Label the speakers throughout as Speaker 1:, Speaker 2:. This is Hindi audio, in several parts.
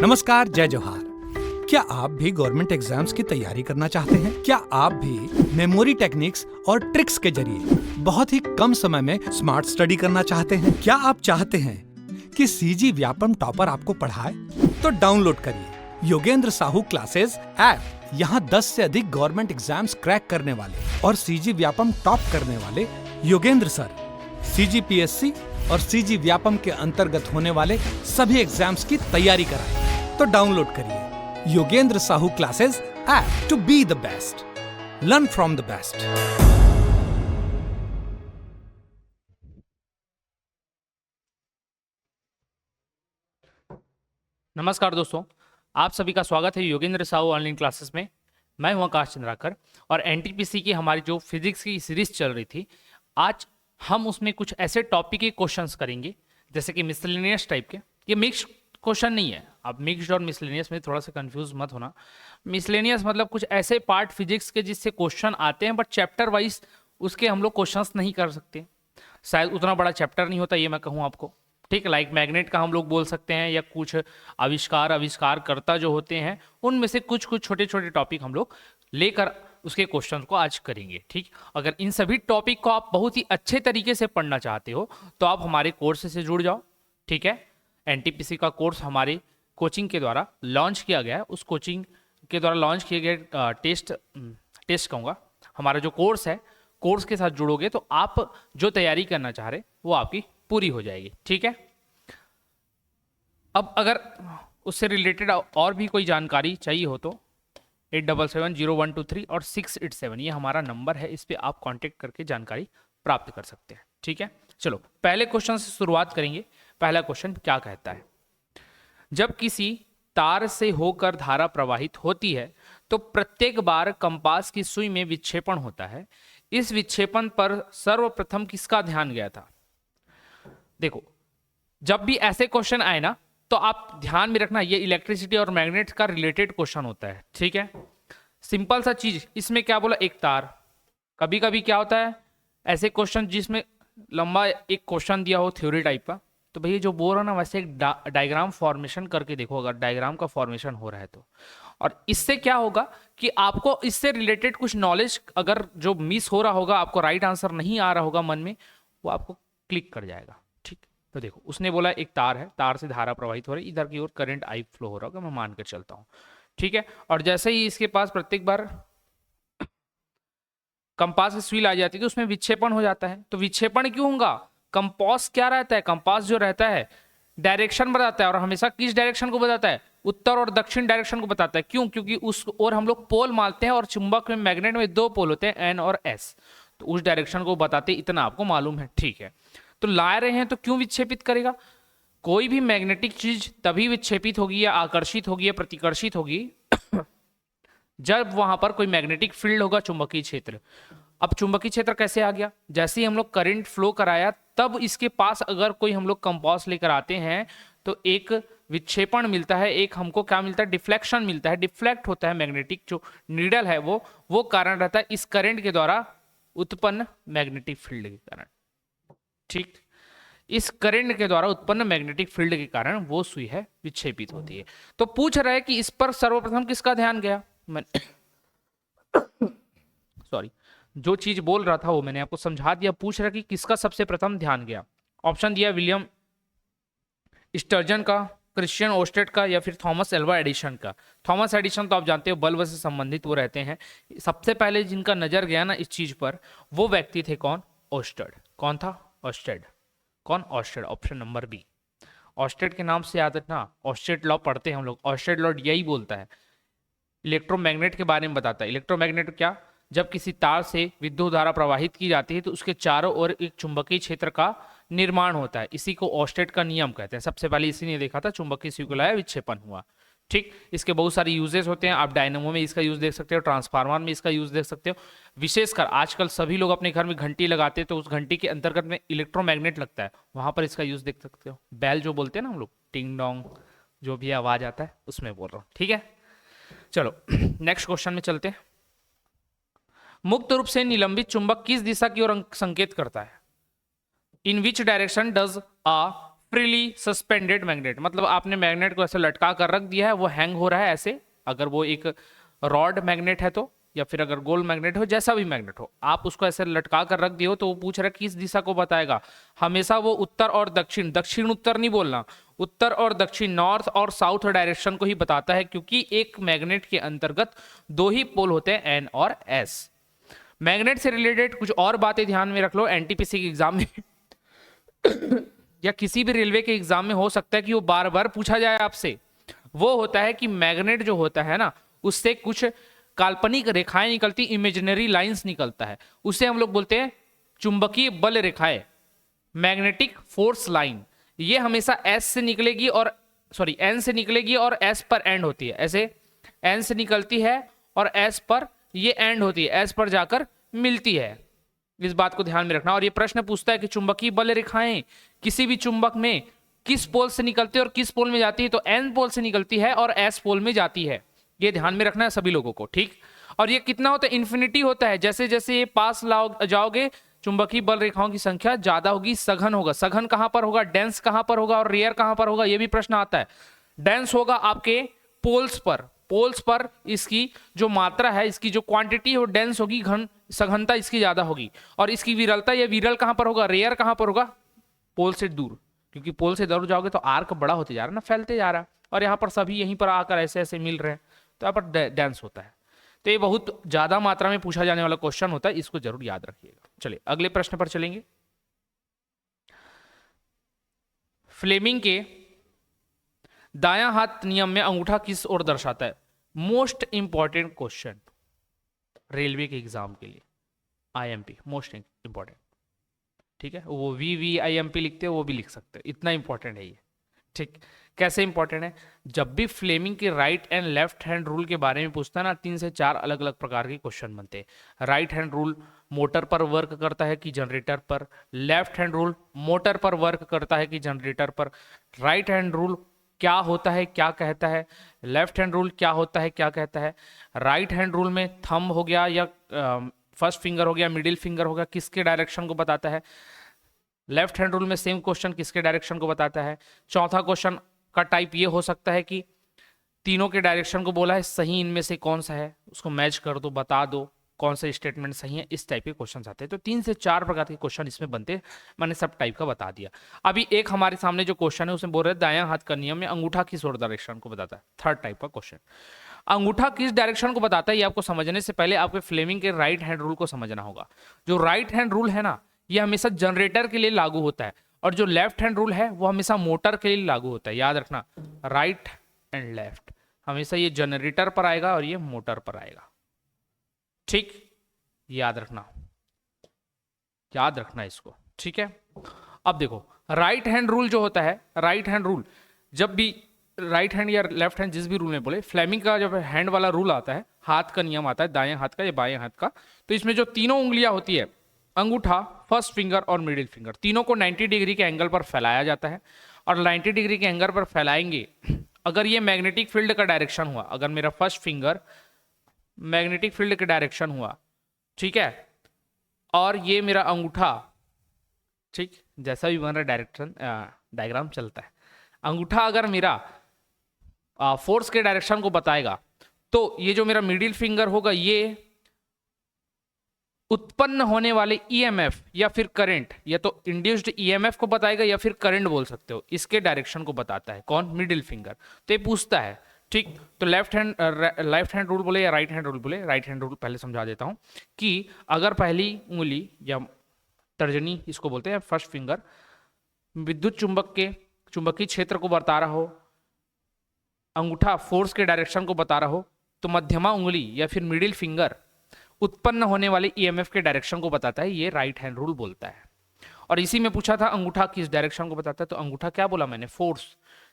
Speaker 1: नमस्कार, जय जोहार। क्या आप भी गवर्नमेंट एग्जाम्स की तैयारी करना चाहते हैं? क्या आप भी मेमोरी टेक्निक्स और ट्रिक्स के जरिए बहुत ही कम समय में स्मार्ट स्टडी करना चाहते हैं? क्या आप चाहते हैं कि सीजी व्यापम टॉपर आपको पढ़ाए? तो डाउनलोड करिए योगेंद्र साहू क्लासेस ऐप। यहाँ 10 से अधिक गवर्नमेंट एग्जाम्स क्रैक करने वाले और सीजी व्यापम टॉप करने वाले योगेंद्र सर सीजीपीएससी और सीजी व्यापम के अंतर्गत होने वाले सभी एग्जाम्स की तैयारी कराएं। तो डाउनलोड करिए Yogendra Sahu classes app to be the best, learn from the best.
Speaker 2: नमस्कार दोस्तों, आप सभी का स्वागत है योगेंद्र साहू ऑनलाइन क्लासेस में। मैं हूं आकाश चंद्राकर और एनटीपीसी की हमारी जो फिजिक्स की सीरीज चल रही थी, आज हम उसमें कुछ ऐसे टॉपिक के क्वेश्चंस करेंगे जैसे कि मिसलेनियस टाइप के। ये मिक्स क्वेश्चन नहीं है, आप मिक्स्ड और मिसलेनियस में थोड़ा सा कंफ्यूज मत होना। मिसलेनियस मतलब कुछ ऐसे पार्ट फिजिक्स के जिससे क्वेश्चन आते हैं बट चैप्टर वाइज उसके हम लोग क्वेश्चंस नहीं कर सकते। शायद उतना बड़ा चैप्टर नहीं होता, ये मैं कहूँ आपको। ठीक, लाइक मैग्नेट का हम लोग बोल सकते हैं, या कुछ आविष्कारकर्ता जो होते हैं उनमें से कुछ कुछ छोटे छोटे टॉपिक हम लोग लेकर उसके क्वेश्चन को आज करेंगे। ठीक, अगर इन सभी टॉपिक को आप बहुत ही अच्छे तरीके से पढ़ना चाहते हो तो आप हमारे कोर्स से जुड़ जाओ। ठीक है, एनटीपीसी का कोर्स हमारे कोचिंग के द्वारा लॉन्च किया गया है। उस कोचिंग के द्वारा लॉन्च किए गए टेस्ट कहूँगा, हमारा जो कोर्स है, कोर्स के साथ जुड़ोगे तो आप जो तैयारी करना चाह रहे वो आपकी पूरी हो जाएगी। ठीक है, अब अगर उससे रिलेटेड और भी कोई जानकारी चाहिए हो तो 87701223 और 687 ये हमारा नंबर है, इस पे आप कांटेक्ट करके जानकारी प्राप्त कर सकते हैं। ठीक है, चलो पहले क्वेश्चन से शुरुआत करेंगे। पहला क्वेश्चन क्या कहता है, जब किसी तार से होकर धारा प्रवाहित होती है तो प्रत्येक बार कंपास की सुई में विक्षेपण होता है। इस विक्षेपण पर सर्वप्रथम किसका ध्यान गया था? देखो, जब भी ऐसे क्वेश्चन आए ना तो आप ध्यान में रखना, ये इलेक्ट्रिसिटी और मैग्नेट का रिलेटेड क्वेश्चन होता है। ठीक है, सिंपल सा चीज, इसमें क्या बोला, एक तार। कभी कभी क्या होता है ऐसे क्वेश्चन जिसमें लंबा एक क्वेश्चन दिया हो थ्योरी टाइप का, तो भैया जो बोल रहा ना वैसे एक डायग्राम फॉर्मेशन करके देखो, अगर डायग्राम का फॉर्मेशन हो रहा है तो। और इससे क्या होगा कि आपको इससे रिलेटेड कुछ नॉलेज अगर जो मिस हो रहा होगा, आपको राइट आंसर नहीं आ रहा होगा मन में, वो आपको क्लिक कर जाएगा। ठीक, तो देखो उसने बोला एक तार है, तार से धारा प्रवाहित हो रही, इधर की ओर करंट आई फ्लो हो रहा होगा, मैं मान कर चलता हूँ। ठीक है, और जैसे ही इसके पास प्रत्येक बार कंपास की सुई आ जाती है तो उसमें विक्षेपण हो जाता है। तो विक्षेपण क्यों होगा? कंपास क्या रहता है, कंपास जो रहता है डायरेक्शन बताता है, और हमेशा किस डायरेक्शन को बताता है? उत्तर और दक्षिण डायरेक्शन को बताता है। क्यों? क्योंकि उस और हम लोग पोल मानते हैं, और चुंबक में, मैग्नेट में 2 पोल होते हैं, एन और एस, तो उस डायरेक्शन को बताते, इतना आपको मालूम है। ठीक है, तो ला रहे हैं तो क्यों विक्षेपित करेगा? कोई भी मैग्नेटिक चीज तभी विक्षेपित होगी या आकर्षित होगी या प्रतिकर्षित होगी जब वहां पर कोई मैग्नेटिक फील्ड होगा, चुंबकीय क्षेत्र। अब चुंबकीय क्षेत्र कैसे आ गया? जैसे ही हम लोग करंट फ्लो कराया तब इसके पास अगर कोई हम लोग कंपास लेकर आते हैं तो एक विक्षेपण मिलता है, एक हमको क्या मिलता है? डिफ्लेक्शन मिलता है, डिफ्लेक्ट होता है मैग्नेटिक जो नीडल है वो कारण रहता है इस करंट के द्वारा उत्पन्न मैग्नेटिक फील्ड के कारण। ठीक, इस करंट के द्वारा उत्पन्न मैग्नेटिक फील्ड के कारण वो सुई है विक्षेपित होती है। तो पूछ रहा है कि इस पर सर्वप्रथम किसका ध्यान गया? सॉरी, जो चीज बोल रहा था वो मैंने आपको समझा दिया। पूछ रहा कि किसका सबसे प्रथम ध्यान गया। ऑप्शन दिया विलियम स्टर्जन का, क्रिश्चियन ओस्टेड का, या फिर थॉमस एल्वा एडिसन का। थॉमस एडिसन तो आप जानते हो बल्ब से संबंधित वो रहते हैं। सबसे पहले जिनका नजर गया ना इस चीज पर, वो व्यक्ति थे कौन? ओस्टेड। कौन था? ओस्टेड। कौन? Oersted. Option number B. Oersted के नाम से याद रखना, ओस्टेड लॉ पढ़ते हैं हम लोग। ओस्टेड लॉ यही बोलता है, इलेक्ट्रोमैग्नेट के बारे में बताता है। इलेक्ट्रोमैग्नेट क्या? जब किसी तार से विद्युत धारा प्रवाहित की जाती है तो उसके चारों ओर एक चुंबकीय क्षेत्र का निर्माण होता है। इसी को ओस्टेड का नियम कहते हैं। सबसे पहले इसी ने देखा था, चुंबकीय सुई को लाया, विक्षेपण हुआ। ठीक, इसके बहुत सारे यूजेस होते हैं। आप डायनेमो में इसका यूज देख सकते हो, ट्रांसफार्मर में इसका यूज देख सकते हो। विशेषकर आजकल सभी लोग अपने घर में घंटी लगाते हैं तो उस घंटी के अंतर्गत में इलेक्ट्रोमैग्नेट लगता है, वहां पर इसका यूज देख सकते हो। बैल जो बोलते हैं ना हम लोग, टिंग डोंग जो भी आवाज आता है उसमें बोल रहा हूँ। ठीक है, चलो नेक्स्ट क्वेश्चन में चलते हैं। मुक्त रूप से निलंबित चुंबक किस दिशा की ओर संकेत करता है? In which direction does a freely suspended magnet, मतलब आपने मैग्नेट को ऐसे लटका कर रख दिया है, वो हैंग हो रहा है ऐसे, अगर वो एक रॉड मैग्नेट है तो, या फिर अगर गोल मैग्नेट हो, जैसा भी मैग्नेट हो, आप उसको ऐसे लटका कर रख दिए हो, तो वो पूछ रहा है किस दिशा को बताएगा। हमेशा वो उत्तर और दक्षिण, दक्षिण उत्तर नहीं बोलना, उत्तर और दक्षिण, नॉर्थ और साउथ डायरेक्शन को ही बताता है, क्योंकि एक मैग्नेट के अंतर्गत दो ही पोल होते हैं, एन और एस। मैग्नेट से रिलेटेड कुछ और बातें ध्यान में रख लो, एनटीपीसी के एग्जाम में या किसी भी रेलवे के एग्जाम में हो सकता है कि वो बार बार पूछा जाए आपसे। वो होता है कि मैग्नेट जो होता है ना, उससे कुछ काल्पनिक रेखाएं निकलती, इमेजिनरी लाइंस निकलता है, उसे हम लोग बोलते हैं चुंबकीय बल रेखाएं, मैग्नेटिक फोर्स लाइन। ये हमेशा एस से निकलेगी और सॉरी एन से निकलेगी और एस पर एंड होती है, ऐसे एन से निकलती है और एस पर ये एंड होती है, एस पर जाकर मिलती है। इस बात को ध्यान में रखना। और ये प्रश्न पूछता है कि चुंबकीय बल रेखाएं किसी भी चुंबक में किस पोल से निकलती है और किस पोल में जाती है, तो एन पोल से निकलती है और एस पोल में जाती है। ये ध्यान में रखना है सभी लोगों को, ठीक। और ये कितना होता है, इन्फिनिटी होता है, जैसे जैसे ये पास जाओगे चुंबकीय बल रेखाओं की संख्या ज्यादा होगी, सघन होगा। सघन कहां पर होगा, डेंस कहां पर होगा और रेयर कहां पर होगा, ये भी प्रश्न आता है। डेंस होगा आपके पोल्स पर, पोल्स पर इसकी जो मात्रा है, इसकी जो क्वांटिटी है वो डेंस होगी, घन सघनता इसकी ज्यादा होगी। और इसकी विरलता या विरल कहां पर होगा, रेयर कहां पर होगा, पोल से दूर, क्योंकि पोल से दूर जाओगे तो आर्क बड़ा होते जा रहा है ना, फैलते जा रहा है, और यहाँ पर सभी यहीं पर आकर ऐसे ऐसे मिल रहे हैं, तो यहाँ पर डेंस होता है। तो ये बहुत ज्यादा मात्रा में पूछा जाने वाला क्वेश्चन होता है, इसको जरूर याद रखिएगा। चलिए अगले प्रश्न पर चलेंगे। फ्लेमिंग के दायां हाथ नियम में अंगूठा किस ओर दर्शाता है? मोस्ट इंपॉर्टेंट क्वेश्चन रेलवे के एग्जाम के लिए, आईएमपी मोस्ट इंपॉर्टेंट, ठीक है। वो VVIMP लिखते हैं, वो भी लिख सकते हैं, इतना इंपॉर्टेंट है ये, ठीक। कैसे इंपॉर्टेंट है? जब भी फ्लेमिंग के right and left hand rule के बारे में पूछता है ना, 3 से 4 अलग अलग प्रकार के क्वेश्चन बनते हैं। राइट हैंड रूल मोटर पर वर्क करता है कि जनरेटर पर, लेफ्ट हैंड रूल मोटर पर वर्क करता है कि जनरेटर पर, राइट हैंड रूल क्या होता है क्या कहता है, लेफ्ट हैंड रूल क्या होता है क्या कहता है। राइट हैंड रूल में थंब हो गया या फर्स्ट फिंगर हो गया, मिडिल फिंगर हो गया, किसके डायरेक्शन को बताता है। लेफ्ट हैंड रूल में सेम क्वेश्चन किसके डायरेक्शन को बताता है। चौथा क्वेश्चन का टाइप ये हो सकता है कि तीनों के डायरेक्शन को बोला है, सही इनमें से कौन सा है, उसको मैच कर दो, बता दो कौन सा स्टेटमेंट सही है। इस टाइप के क्वेश्चन आते हैं। तो 3 से 4 प्रकार के क्वेश्चन इसमें बनते हैं, मैंने सब टाइप का बता दिया। अभी एक हमारे सामने जो क्वेश्चन है उसमें बोल रहे हैं दायां हाथ का नियम में अंगूठा किस ओर डायरेक्शन को बताता है। थर्ड टाइप का क्वेश्चन, अंगूठा किस डायरेक्शन को बताता है, ये आपको समझने से पहले आपके फ्लेमिंग के राइट हैंड रूल को समझना होगा। जो राइट हैंड रूल है ना, ये हमेशा जनरेटर के लिए लागू होता है, और जो लेफ्ट हैंड रूल है वो हमेशा मोटर के लिए लागू होता है। याद रखना, राइट एंड लेफ्ट हमेशा ये जनरेटर पर आएगा और ये मोटर पर आएगा, ठीक। याद रखना, याद रखना इसको, ठीक है। अब देखो राइट हैंड रूल जो होता है, राइट हैंड रूल जब भी राइट हैंड या लेफ्ट हैंड जिस भी रूल में बोले, फ्लेमिंग का जब हैंड वाला रूल आता है, हाथ का नियम आता है, दाएं हाथ का या बाएं हाथ का, तो इसमें जो तीनों उंगलियां होती है, अंगूठा, फर्स्ट फिंगर और मिडिल फिंगर, तीनों को 90 डिग्री के एंगल पर फैलाया जाता है। और 90 डिग्री के एंगल पर फैलाएंगे, अगर ये मैग्नेटिक फील्ड का डायरेक्शन हुआ, अगर मेरा फर्स्ट फिंगर मैग्नेटिक फील्ड का डायरेक्शन हुआ, ठीक है, और ये मेरा अंगूठा, ठीक, जैसा भी बन रहा डायरेक्शन डायग्राम चलता है, अंगूठा अगर मेरा फोर्स के डायरेक्शन को बताएगा, तो ये जो मेरा मिडिल फिंगर होगा ये उत्पन्न होने वाले ईएमएफ या फिर करंट, या तो इंड्यूस्ड ईएमएफ को बताएगा या फिर करंट बोल सकते हो, इसके डायरेक्शन को बताता है। कौन? Middle finger. तो ये पूछता है, ठीक। तो लेफ्ट हैंड रूल बोले या राइट हैंड रूल बोले, राइट हैंड रूल पहले समझा देता हूं कि अगर पहली उंगली या तर्जनी इसको बोलते हैं, फर्स्ट फिंगर, विद्युत चुंबक के चुंबकीय क्षेत्र को बता रहा हो, अंगूठा फोर्स के डायरेक्शन को बता रहा हो, तो मध्यमा उंगली या फिर मिडिल फिंगर उत्पन्न होने वाले ईएमएफ के डायरेक्शन को बताता है, ये राइट हैंड रूल बोलता है। और इसी में पूछा था अंगूठा किस डायरेक्शन को बताता है, तो अंगूठा क्या बोला मैंने, फोर्स,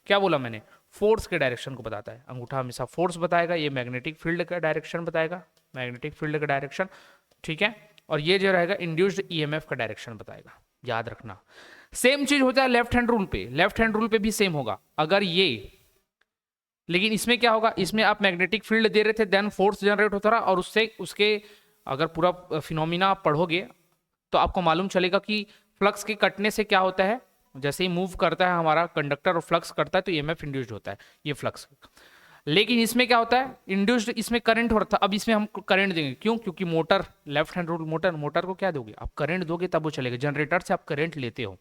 Speaker 2: क्या बोला मैंने, फोर्स के डायरेक्शन को बताता है। अंगूठा हमेशा फोर्स बताएगा, ये मैग्नेटिक फील्ड का डायरेक्शन बताएगा, मैग्नेटिक फील्ड का डायरेक्शन, ठीक है। और ये जो रहेगा इंड्यूस्ड ईएमएफ का डायरेक्शन बताएगा, याद रखना। सेम चीज होता है लेफ्ट हैंड रूल पे, लेफ्ट हैंड रूल पे भी सेम होगा। अगर ये, लेकिन इसमें क्या होगा, इसमें आप मैग्नेटिक फील्ड दे रहे थे, देन फोर्स जनरेट होता रहा, और उससे उसके अगर पूरा फिनोमिना आप पढ़ोगे तो आपको मालूम चलेगा कि फ्लक्स के कटने से क्या होता है, जैसे ही मूव करता है हमारा कंडक्टर और फ्लक्स करता है तो ईएमएफ इंड्यूस्ड होता है, ये फ्लक्स। लेकिन इसमें क्या होता है, इंड्यूस्ड इसमें करंट हो रहा था, अब इसमें हम करंट देंगे, क्यों? क्योंकि motor, left hand rule motor को क्या दोगे आप? करंट दोगे तब वो चलेगा। जनरेटर से आप करंट लेते हो,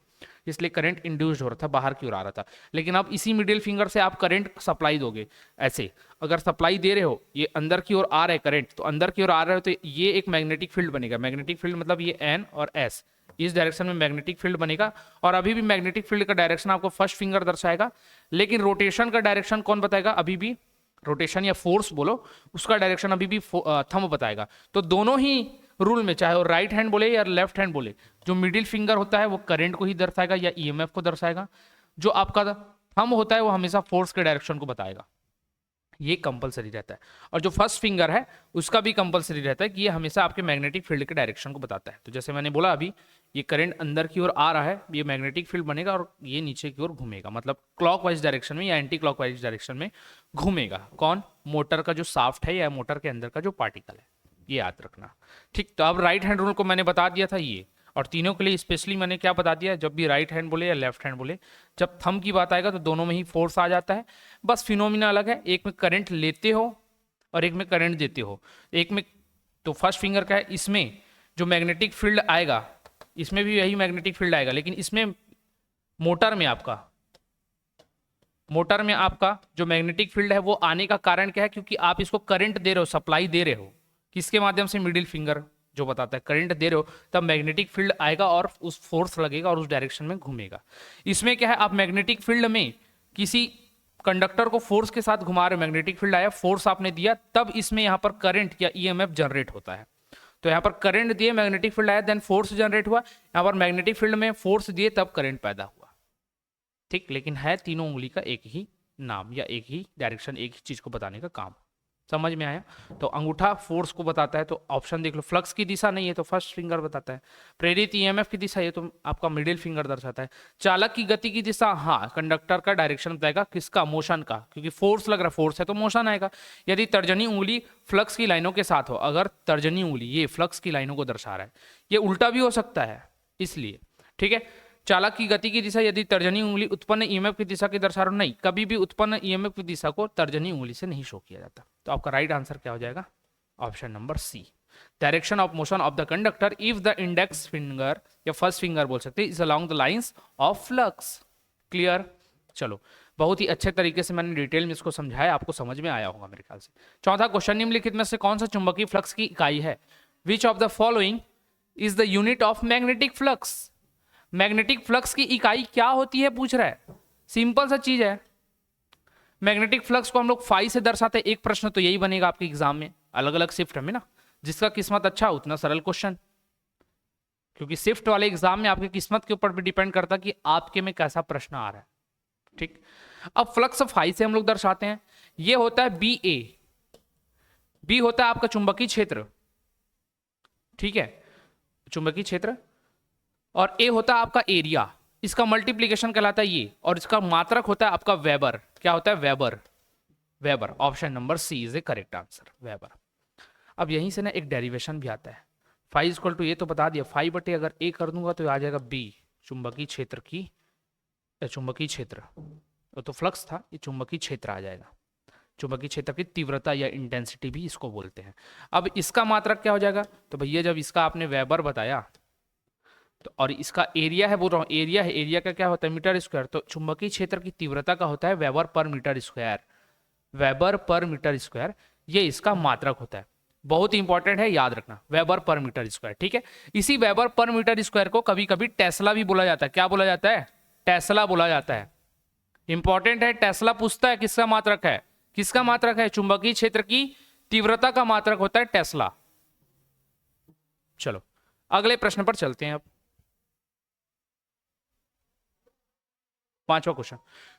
Speaker 2: इसलिए करंट इंड्यूस्ड हो रहा था, बाहर की ओर आ रहा था। लेकिन अब इसी मिडिल फिंगर से आप करंट सप्लाई दोगे, ऐसे अगर सप्लाई दे रहे हो, ये अंदर की ओर आ रहा है करंट, तो अंदर की ओर आ रहा है तो ये एक मैग्नेटिक फील्ड बनेगा। मैग्नेटिक फील्ड मतलब ये एन और एस, इस डायरेक्शन में मैग्नेटिक फील्ड बनेगा। और अभी भी मैग्नेटिक फील्ड का डायरेक्शन आपको फर्स्ट फिंगर दर्शाएगा, लेकिन रोटेशन का डायरेक्शन कौन बताएगा? अभी भी रोटेशन या फोर्स बोलो, उसका डायरेक्शन अभी भी थंब बताएगा। तो दोनों ही रूल में, चाहे वो राइट हैंड बोले या लेफ्ट हैंड बोले, जो मिडिल फिंगर होता है वो करंट को ही दर्शाएगा या ईएमएफ को दर्शाएगा। जो आपका थंब होता है वो हमेशा फोर्स के डायरेक्शन को बताएगा, ये कंपलसरी रहता है। और जो फर्स्ट फिंगर है उसका भी कंपलसरी रहता है कि ये हमेशा आपके मैग्नेटिक फील्ड के डायरेक्शन को बताता है। तो जैसे मैंने बोला अभी, ये करंट अंदर की ओर आ रहा है, ये मैग्नेटिक फील्ड बनेगा और ये नीचे की ओर घूमेगा, मतलब क्लॉकवाइज डायरेक्शन में या एंटी क्लॉकवाइज डायरेक्शन में घूमेगा। कौन? मोटर का जो शाफ्ट है या मोटर के अंदर का जो पार्टिकल है, ये याद रखना। ठीक, तो अब राइट हैंड रूल को मैंने बता दिया था ये, और तीनों के लिए स्पेशली मैंने क्या बता दिया, जब भी राइट हैंड बोले या लेफ्ट हैंड बोले, जब थंब की बात आएगा तो दोनों में ही फोर्स आ जाता है। बस फिनोमिना अलग है, एक में करंट लेते हो और एक में करंट देते हो। एक में तो फर्स्ट फिंगर का है, इसमें जो मैग्नेटिक फील्ड आएगा, इसमें भी यही मैग्नेटिक फील्ड आएगा, लेकिन इसमें मोटर में आपका जो मैग्नेटिक फील्ड है वो आने का कारण क्या है? क्योंकि आप इसको करंट दे रहे हो, सप्लाई दे रहे हो, किसके माध्यम से? मिडिल फिंगर जो बताता है, करंट दे रहे हो, तब मैग्नेटिक फील्ड आएगा और उस फोर्स लगेगा और उस डायरेक्शन में घूमेगा। इसमें क्या है, आप मैग्नेटिक फील्ड में किसी कंडक्टर को फोर्स के साथ घुमा रहे हो, मैग्नेटिक फील्ड आया, फोर्स आपने दिया, तब इसमें यहाँ पर करंट या ईएमएफ जनरेट होता है। तो यहाँ पर करंट दिए, मैग्नेटिक फील्ड आया, देन फोर्स जनरेट हुआ। यहाँ पर मैग्नेटिक फील्ड में फोर्स दिए तब करंट पैदा हुआ। ठीक, लेकिन है तीनों उंगली का एक ही नाम या एक ही डायरेक्शन, एक ही चीज को बताने का काम। समझ में आया? तो अंगूठा फोर्स को बताता है, तो ऑप्शन देख लो। फ्लक्स की दिशा नहीं है तो फर्स्ट फिंगर बताता है। प्रेरित ईएमएफ की दिशा ये तो आपका मिडिल फिंगर दर्शाता है। चालक की गति की दिशा, हाँ, कंडक्टर का डायरेक्शन बताएगा, किसका? मोशन का, क्योंकि फोर्स लग रहा है, फोर्स है तो मोशन आएगा। यदि तर्जनी उंगली फ्लक्स की लाइनों के साथ हो, अगर तर्जनी उंगली ये फ्लक्स की लाइनों को दर्शा रहा है, ये उल्टा भी हो सकता है, इसलिए ठीक है। चालक की गति की दिशा, यदि तर्जनी उंगली उत्पन्न ईएमएफ की दिशा की दर्शा रहा हो, नहीं, कभी भी उत्पन्न ईएमएफ की दिशा को तर्जनी उंगली से नहीं शो किया जाता। तो आपका राइट आंसर क्या हो जाएगा? Option number C, direction of motion of the conductor if the index finger या फर्स्ट फिंगर बोल सकते हैं is along the lines of flux. Clear? चलो, बहुत ही अच्छे तरीके से मैंने डिटेल में इसको समझाया, आपको समझ में आया होगा मेरे ख्याल से। चौथा क्वेश्चन, निम्नलिखित में से कौन सा चुंबकीय फ्लक्स की इकाई है? Which of the following is the unit of magnetic flux? Magnetic flux की इकाई क्या होती है पूछ रहा है। सिंपल सा चीज है, मैग्नेटिक फ्लक्स को हम लोग फाई से दर्शाते हैं। एक प्रश्न तो यही बनेगा आपके एग्जाम में, अलग अलग शिफ्ट में ना, जिसका किस्मत अच्छा उतना सरल क्वेश्चन, क्योंकि शिफ्ट वाले एग्जाम में आपकी किस्मत के ऊपर भी डिपेंड करता कि आपके में कैसा प्रश्न आ रहा है। ठीक, अब फ्लक्स फाई से हम लोग दर्शाते हैं। ये होता है बी ए, बी होता है आपका चुंबकीय क्षेत्र, ठीक है, चुंबकीय क्षेत्र, और ए होता है आपका एरिया, इसका मल्टीप्लीकेशन कहलाता है ये, और इसका मात्रक होता है आपका वेबर। क्या होता है? Weber. Weber, option number C is a correct answer, weber. अब यहीं से ना एक डेरिवेशन भी आता है, फाई इक्वल टू, ये तो बता दिया, फाई बटे अगर ए कर दूंगा तो आ जाएगा बी, चुंबकीय क्षेत्र की, चुंबकीय क्षेत्र, तो फ्लक्स था, ये चुंबकीय क्षेत्र आ जाएगा। चुंबकीय क्षेत्र की तीव्रता या इंटेंसिटी भी इसको बोलते हैं। अब इसका मात्रक क्या हो जाएगा? तो भैया जब इसका आपने वेबर बताया तो, और इसका एरिया है, बोल रहा हूँ एरिया है, एरिया का क्या होता है? Metre square. तो चुंबकीय क्षेत्र की तीव्रता का होता है weber per metre square, weber per metre square, ये इसका मात्रक होता है। बहुत इंपॉर्टेंट है, याद रखना, वेबर पर मीटर स्क्वायर। ठीक है, इसी वेबर पर मीटर स्क्वायर को कभी कभी टेस्ला भी बोला जाता है। क्या बोला जाता है? टेस्ला बोला जाता है। इंपॉर्टेंट है, टेस्ला पूछता है किसका मात्रक है? किसका मात्रक है? चुंबकीय क्षेत्र की तीव्रता का मात्रक होता है टेस्ला। चलो अगले प्रश्न पर चलते हैं। अब पांचवा क्वेश्चन,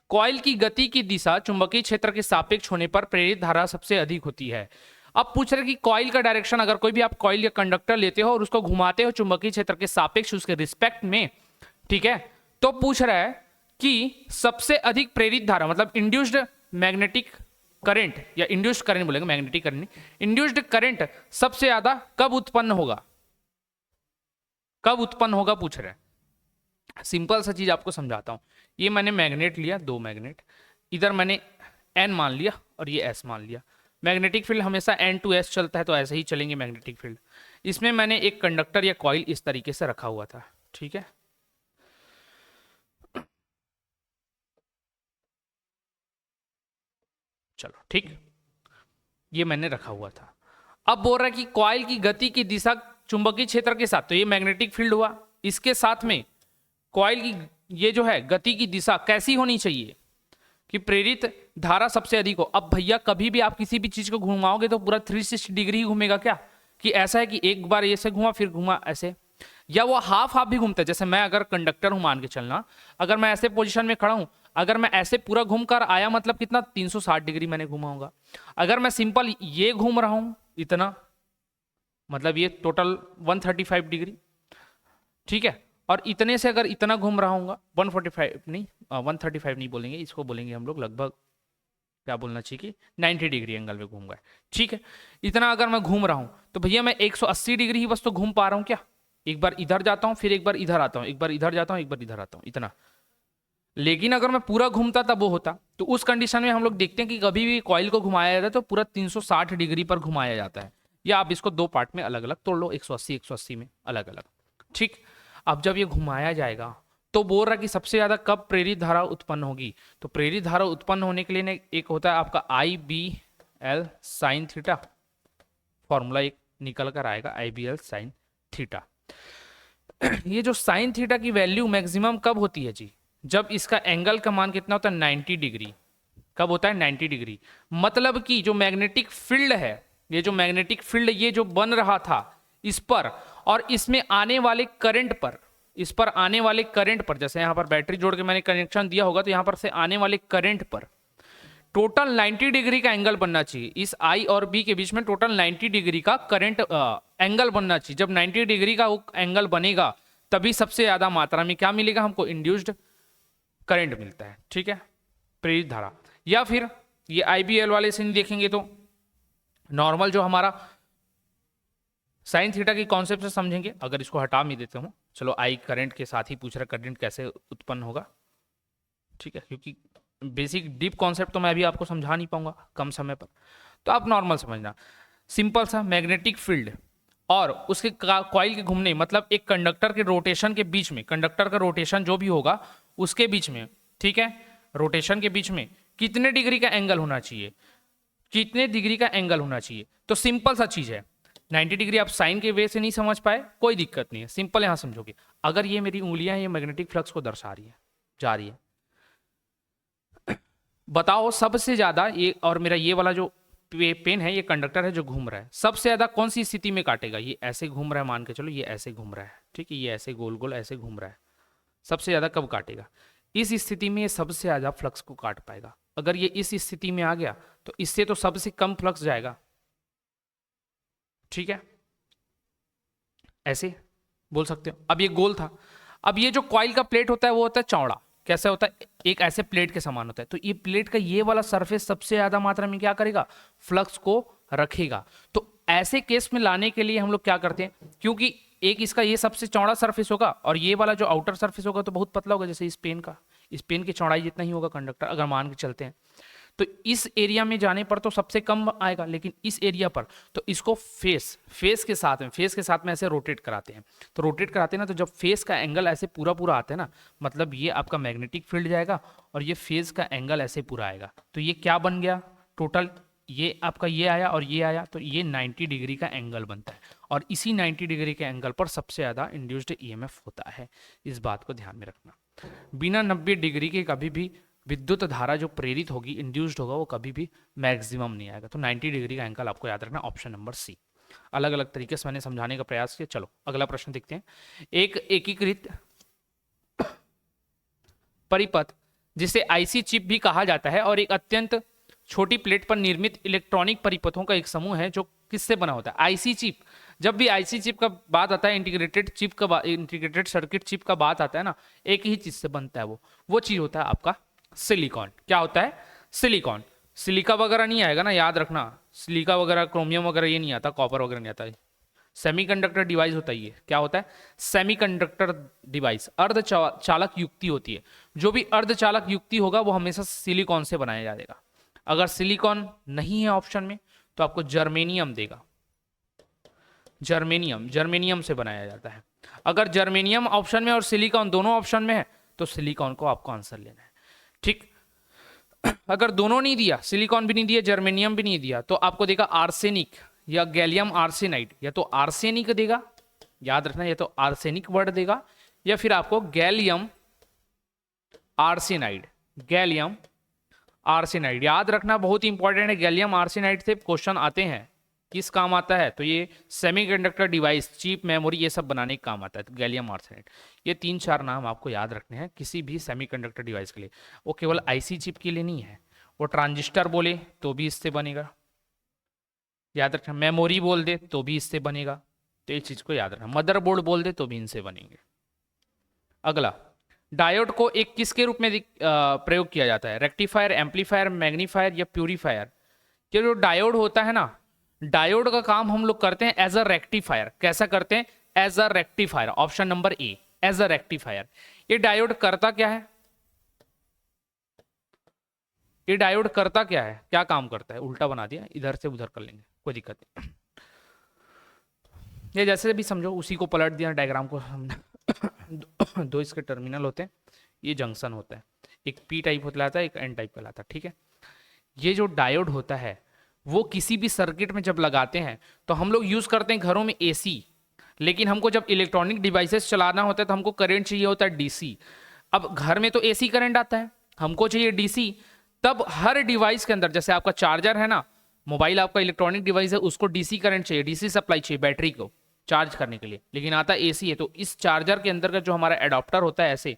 Speaker 2: कॉइल की गति की दिशा चुंबकीय क्षेत्र के सापेक्ष होने पर प्रेरित धारा सबसे अधिक होती है। अब पूछ रहे कि कॉइल का डायरेक्शन, अगर कोई भी आप कॉइल या कंडक्टर लेते हो और उसको घुमाते हो चुंबकीय क्षेत्र के सापेक्ष, उसके रिस्पेक्ट में, ठीक है, तो पूछ रहा है कि सबसे अधिक प्रेरित धारा, मतलब इंड्यूस्ड मैग्नेटिक करंट, या इंड्यूस्ड करंट बोलेंगे, मैग्नेटिक करंट नहीं, इंड्यूस्ड करंट सबसे ज्यादा कब उत्पन्न होगा? कब उत्पन्न होगा पूछ रहे हैं। सिंपल सा चीज आपको समझाता हूँ। ये मैंने मैग्नेट लिया, 2 मैग्नेट, इधर मैंने N मान लिया और ये S मान लिया। मैग्नेटिक फील्ड हमेशा N to S चलता है, तो ऐसे ही चलेंगे मैग्नेटिक फील्ड। इसमें मैंने एक कंडक्टर या कॉइल इस तरीके से रखा हुआ था, ठीक है। चलो ठीक, ये मैंने रखा हुआ था। अब बोल रहा है कि कॉइल की गति की दिशा चुंबकीय क्षेत्र के साथ, तो ये मैग्नेटिक फील्ड हुआ, इसके साथ में कॉइल की ये जो है गति की दिशा कैसी होनी चाहिए कि प्रेरित धारा सबसे अधिक हो। अब भैया कभी भी आप किसी भी चीज को घुमाओगे तो पूरा 360 डिग्री ही घूमेगा क्या, कि ऐसा है कि एक बार ऐसे घुमा फिर घुमा ऐसे, या वो हाफ हाफ भी घूमता है। जैसे मैं अगर कंडक्टर हूं मान के चलना, अगर मैं ऐसे पोजीशन में खड़ा हूं, अगर मैं ऐसे पूरा घूम कर आया मतलब कितना 360 डिग्री मैंने घुमाऊंगा। अगर मैं सिंपल ये घूम रहा हूं इतना, मतलब ये टोटल 135 डिग्री, ठीक है। और इतने से अगर इतना घूम रहा हूँ 145 नहीं 135 नहीं बोलेंगे, इसको बोलेंगे हम लोग लगभग क्या बोलना चाहिए कि 90 डिग्री एंगल में घूम गए, ठीक है। इतना अगर मैं घूम रहा हूँ तो भैया मैं 180 डिग्री ही बस तो घूम पा रहा हूँ क्या। एक बार इधर जाता हूँ, फिर एक बार इधर आता हूँ, एक बार इधर जाता हूँ, एक बार इधर आता हूँ, इतना। लेकिन अगर मैं पूरा घूमता तब वो होता, तो उस कंडीशन में हम लोग देखते हैं कि कभी भी कॉइल को घुमाया जाता है तो पूरा 360 डिग्री पर घुमाया जाता है। या आप इसको 2 पार्ट में अलग अलग तोड़ लो, 180 में अलग अलग, ठीक। अब जब ये घुमाया जाएगा तो बोल रहा कि सबसे ज्यादा कब प्रेरित धारा उत्पन्न होगी, तो प्रेरित धारा उत्पन्न होने के लिए ना एक होता है आपका IBL साइन थीटा, फॉर्मूला एक निकल कर आएगा IBL साइन थीटा। ये जो साइन थीटा की वैल्यू मैक्सिमम कब होती है जी, जब इसका एंगल का मान कितना होता है 90 डिग्री। कब होता है 90 डिग्री, मतलब कि जो मैग्नेटिक फील्ड है, ये जो मैग्नेटिक फील्ड ये जो बन रहा था इस पर और इसमें आने वाले करंट पर, इस पर आने वाले करंट पर, जैसे यहां पर बैटरी जोड़ के मैंने कनेक्शन दिया होगा तो यहां पर से आने वाले करंट पर टोटल 90 डिग्री का एंगल बनना चाहिए। इस I और B के बीच में टोटल 90 डिग्री का करंट एंगल बनना चाहिए। जब 90 डिग्री का वो एंगल बनेगा तभी सबसे ज्यादा मात्रा में क्या मिलेगा हमको, इंड्यूस्ड करंट मिलता है, ठीक है, प्रेरित धारा। या फिर ये IBL वाले सीन देखेंगे तो नॉर्मल जो हमारा साइन थीटा की कॉन्सेप्ट से समझेंगे। अगर इसको हटा भी देते हूं, चलो I करंट के साथ ही पूछ रहा करंट कैसे उत्पन्न होगा, ठीक है, क्योंकि बेसिक डीप कॉन्सेप्ट तो मैं अभी आपको समझा नहीं पाऊंगा कम समय पर, तो आप नॉर्मल समझना। सिंपल सा मैग्नेटिक फील्ड और उसके कॉइल के घूमने, मतलब एक कंडक्टर के रोटेशन के बीच में, कंडक्टर का रोटेशन जो भी होगा उसके बीच में, ठीक है, रोटेशन के बीच में कितने डिग्री का एंगल होना चाहिए, कितने डिग्री का एंगल होना चाहिए। तो सिंपल सा चीज है, 90 डिग्री आप साइन के वे से नहीं समझ पाए कोई दिक्कत नहीं है, सिंपल यहां समझोगे। अगर ये मेरी उंगलियां ये मैग्नेटिक फ्लक्स को दर्शा रही है, जा रही है, बताओ सबसे ज्यादा ये, और मेरा ये वाला जो पेन है ये कंडक्टर है जो घूम रहा है, सबसे ज्यादा कौन सी स्थिति में काटेगा। ये ऐसे घूम रहा है, मान के चलो ये ऐसे घूम रहा है, ठीक है, ये ऐसे गोल गोल ऐसे घूम रहा है, सबसे ज्यादा कब काटेगा, इस स्थिति में ये सबसे ज्यादा फ्लक्स को काट पाएगा। अगर ये इस स्थिति में आ गया तो इससे तो सबसे कम फ्लक्स जाएगा, ठीक है, ऐसे बोल सकते हो। अब ये गोल था, अब ये जो कॉइल का प्लेट होता है वो होता है चौड़ा, कैसे होता है, एक ऐसे प्लेट के समान होता है। तो ये प्लेट का ये वाला सरफेस सबसे ज्यादा मात्रा में क्या करेगा, फ्लक्स को रखेगा। तो ऐसे केस में लाने के लिए हम लोग क्या करते हैं, क्योंकि एक इसका ये सबसे चौड़ा सरफेस होगा और ये वाला जो आउटर सरफेस होगा तो बहुत पतला होगा, जैसे इस पेन का, इस पेन की चौड़ाई जितना ही होगा कंडक्टर, अगर मान के चलते हैं तो इस एरिया में जाने पर तो सबसे कम आएगा, लेकिन इस एरिया पर तो इसको फेस के साथ में ऐसे रोटेट कराते हैं। तो रोटेट कराते हैं ना, तो जब फेस का एंगल ऐसे पूरा पूरा आता है ना, मतलब ये आपका मैग्नेटिक फील्ड जाएगा और ये फेस का एंगल ऐसे पूरा आएगा। तो ये क्या बन गया टोटल, ये आपका ये आया और ये आया, तो ये 90 डिग्री का एंगल बनता है और इसी 90 डिग्री के एंगल पर सबसे ज्यादा इंड्यूस्ड EMF होता है। इस बात को ध्यान में रखना। बिना 90 डिग्री के कभी भी विद्युत धारा जो प्रेरित होगी, इंड्यूस्ड होगा, वो कभी भी मैक्सिमम नहीं आएगा। तो 90 डिग्री का एंगल आपको याद रखना, ऑप्शन नंबर C। अलग अलग तरीके से मैंने समझाने का प्रयास किया। चलो अगला प्रश्न देखते हैं। एक एकीकृत परिपथ जिसे IC चिप भी कहा जाता है और एक अत्यंत छोटी प्लेट पर निर्मित इलेक्ट्रॉनिक परिपथों का एक समूह है जो किससे बना होता है, IC चिप। जब भी IC चिप का बात आता है, इंटीग्रेटेड चिप का, इंटीग्रेटेड सर्किट चिप का बात आता है ना, एक ही चीज से बनता है, वो चीज होता है आपका सिलिकॉन। क्या होता है, सिलिकॉन। सिलिका वगैरह नहीं आएगा ना, याद रखना, सिलिका वगैरह, क्रोमियम वगैरह ये नहीं आता, कॉपर वगैरह नहीं आता, सेमीकंडक्टर डिवाइस होता है, ये क्या होता है? सेमीकंडक्टर डिवाइस, अर्धचालक युक्ति होती है। जो भी अर्धचालक युक्ति होगा वो हमेशा सिलिकॉन से बनाया जाएगा। अगर सिलिकॉन नहीं है ऑप्शन में तो आपको जर्मेनियम देगा। जर्मेनियम से बनाया जाता है। अगर जर्मेनियम ऑप्शन में और सिलिकॉन दोनों ऑप्शन में है तो सिलिकॉन को आपको आंसर लेना है, ठीक। अगर दोनों नहीं दिया, सिलिकॉन भी नहीं दिया, जर्मेनियम भी नहीं दिया, तो आपको देगा आर्सेनिक या गैलियम आर्सेनाइड। या तो आर्सेनिक देगा, याद रखना, या तो आर्सेनिक वर्ड देगा, या फिर आपको गैलियम आर्सेनाइड। गैलियम आर्सेनाइड याद रखना, बहुत इंपॉर्टेंट है। गैलियम आर्सेनाइड से क्वेश्चन आते हैं, किस काम आता है? तो ये सेमीकंडक्टर डिवाइस, चिप, मेमोरी, ये सब बनाने का काम आता है। तो गैलियम आर्सेनाइड, ये 3-4 नाम आपको याद रखने हैं किसी भी सेमीकंडक्टर डिवाइस के लिए। वो केवल आईसी चिप के लिए नहीं है, वो ट्रांजिस्टर बोले तो भी इससे बनेगा, याद रखना। मेमोरी बोल दे तो भी इससे बनेगा, तो ये चीज को याद रखना। मदरबोर्ड बोल दे तो भी इनसे बनेंगे। अगला, डायोड को एक किसके रूप में प्रयोग किया जाता है? रेक्टिफायर, एम्पलीफायर, मैग्नीफायर या प्यूरीफायर? ये जो डायोड होता है ना, डायोड का काम हम लोग करते हैं एज अ रेक्टिफायर। कैसा करते हैं? As a rectifier. Option number A, as a rectifier. ये डायोड करता क्या है? ये डायोड करता क्या है, क्या काम करता है? उल्टा बना दिया, इधर से उधर कर लेंगे, कोई दिक्कत नहीं। ये जैसे भी समझो, उसी को पलट दिया डायग्राम को हमने। दो इसके टर्मिनल होते हैं, ये जंक्शन होता है, एक पी टाइप होता है, एक एन टाइप कहलाता है, ठीक है। ये जो डायोड होता है वो किसी भी सर्किट में जब लगाते हैं तो हम लोग यूज करते हैं घरों में एसी, लेकिन हमको जब इलेक्ट्रॉनिक डिवाइसेस चलाना होता है तो हमको करंट चाहिए होता है डीसी। अब घर में तो एसी करंट आता है, हमको चाहिए डीसी। तब हर डिवाइस के अंदर, जैसे आपका चार्जर है ना, मोबाइल आपका इलेक्ट्रॉनिक डिवाइस है, उसको डीसी करंट चाहिए, डीसी सप्लाई चाहिए बैटरी को चार्ज करने के लिए, लेकिन आता एसी है। तो इस चार्जर के अंदर का जो हमारा एडाप्टर होता है, ऐसे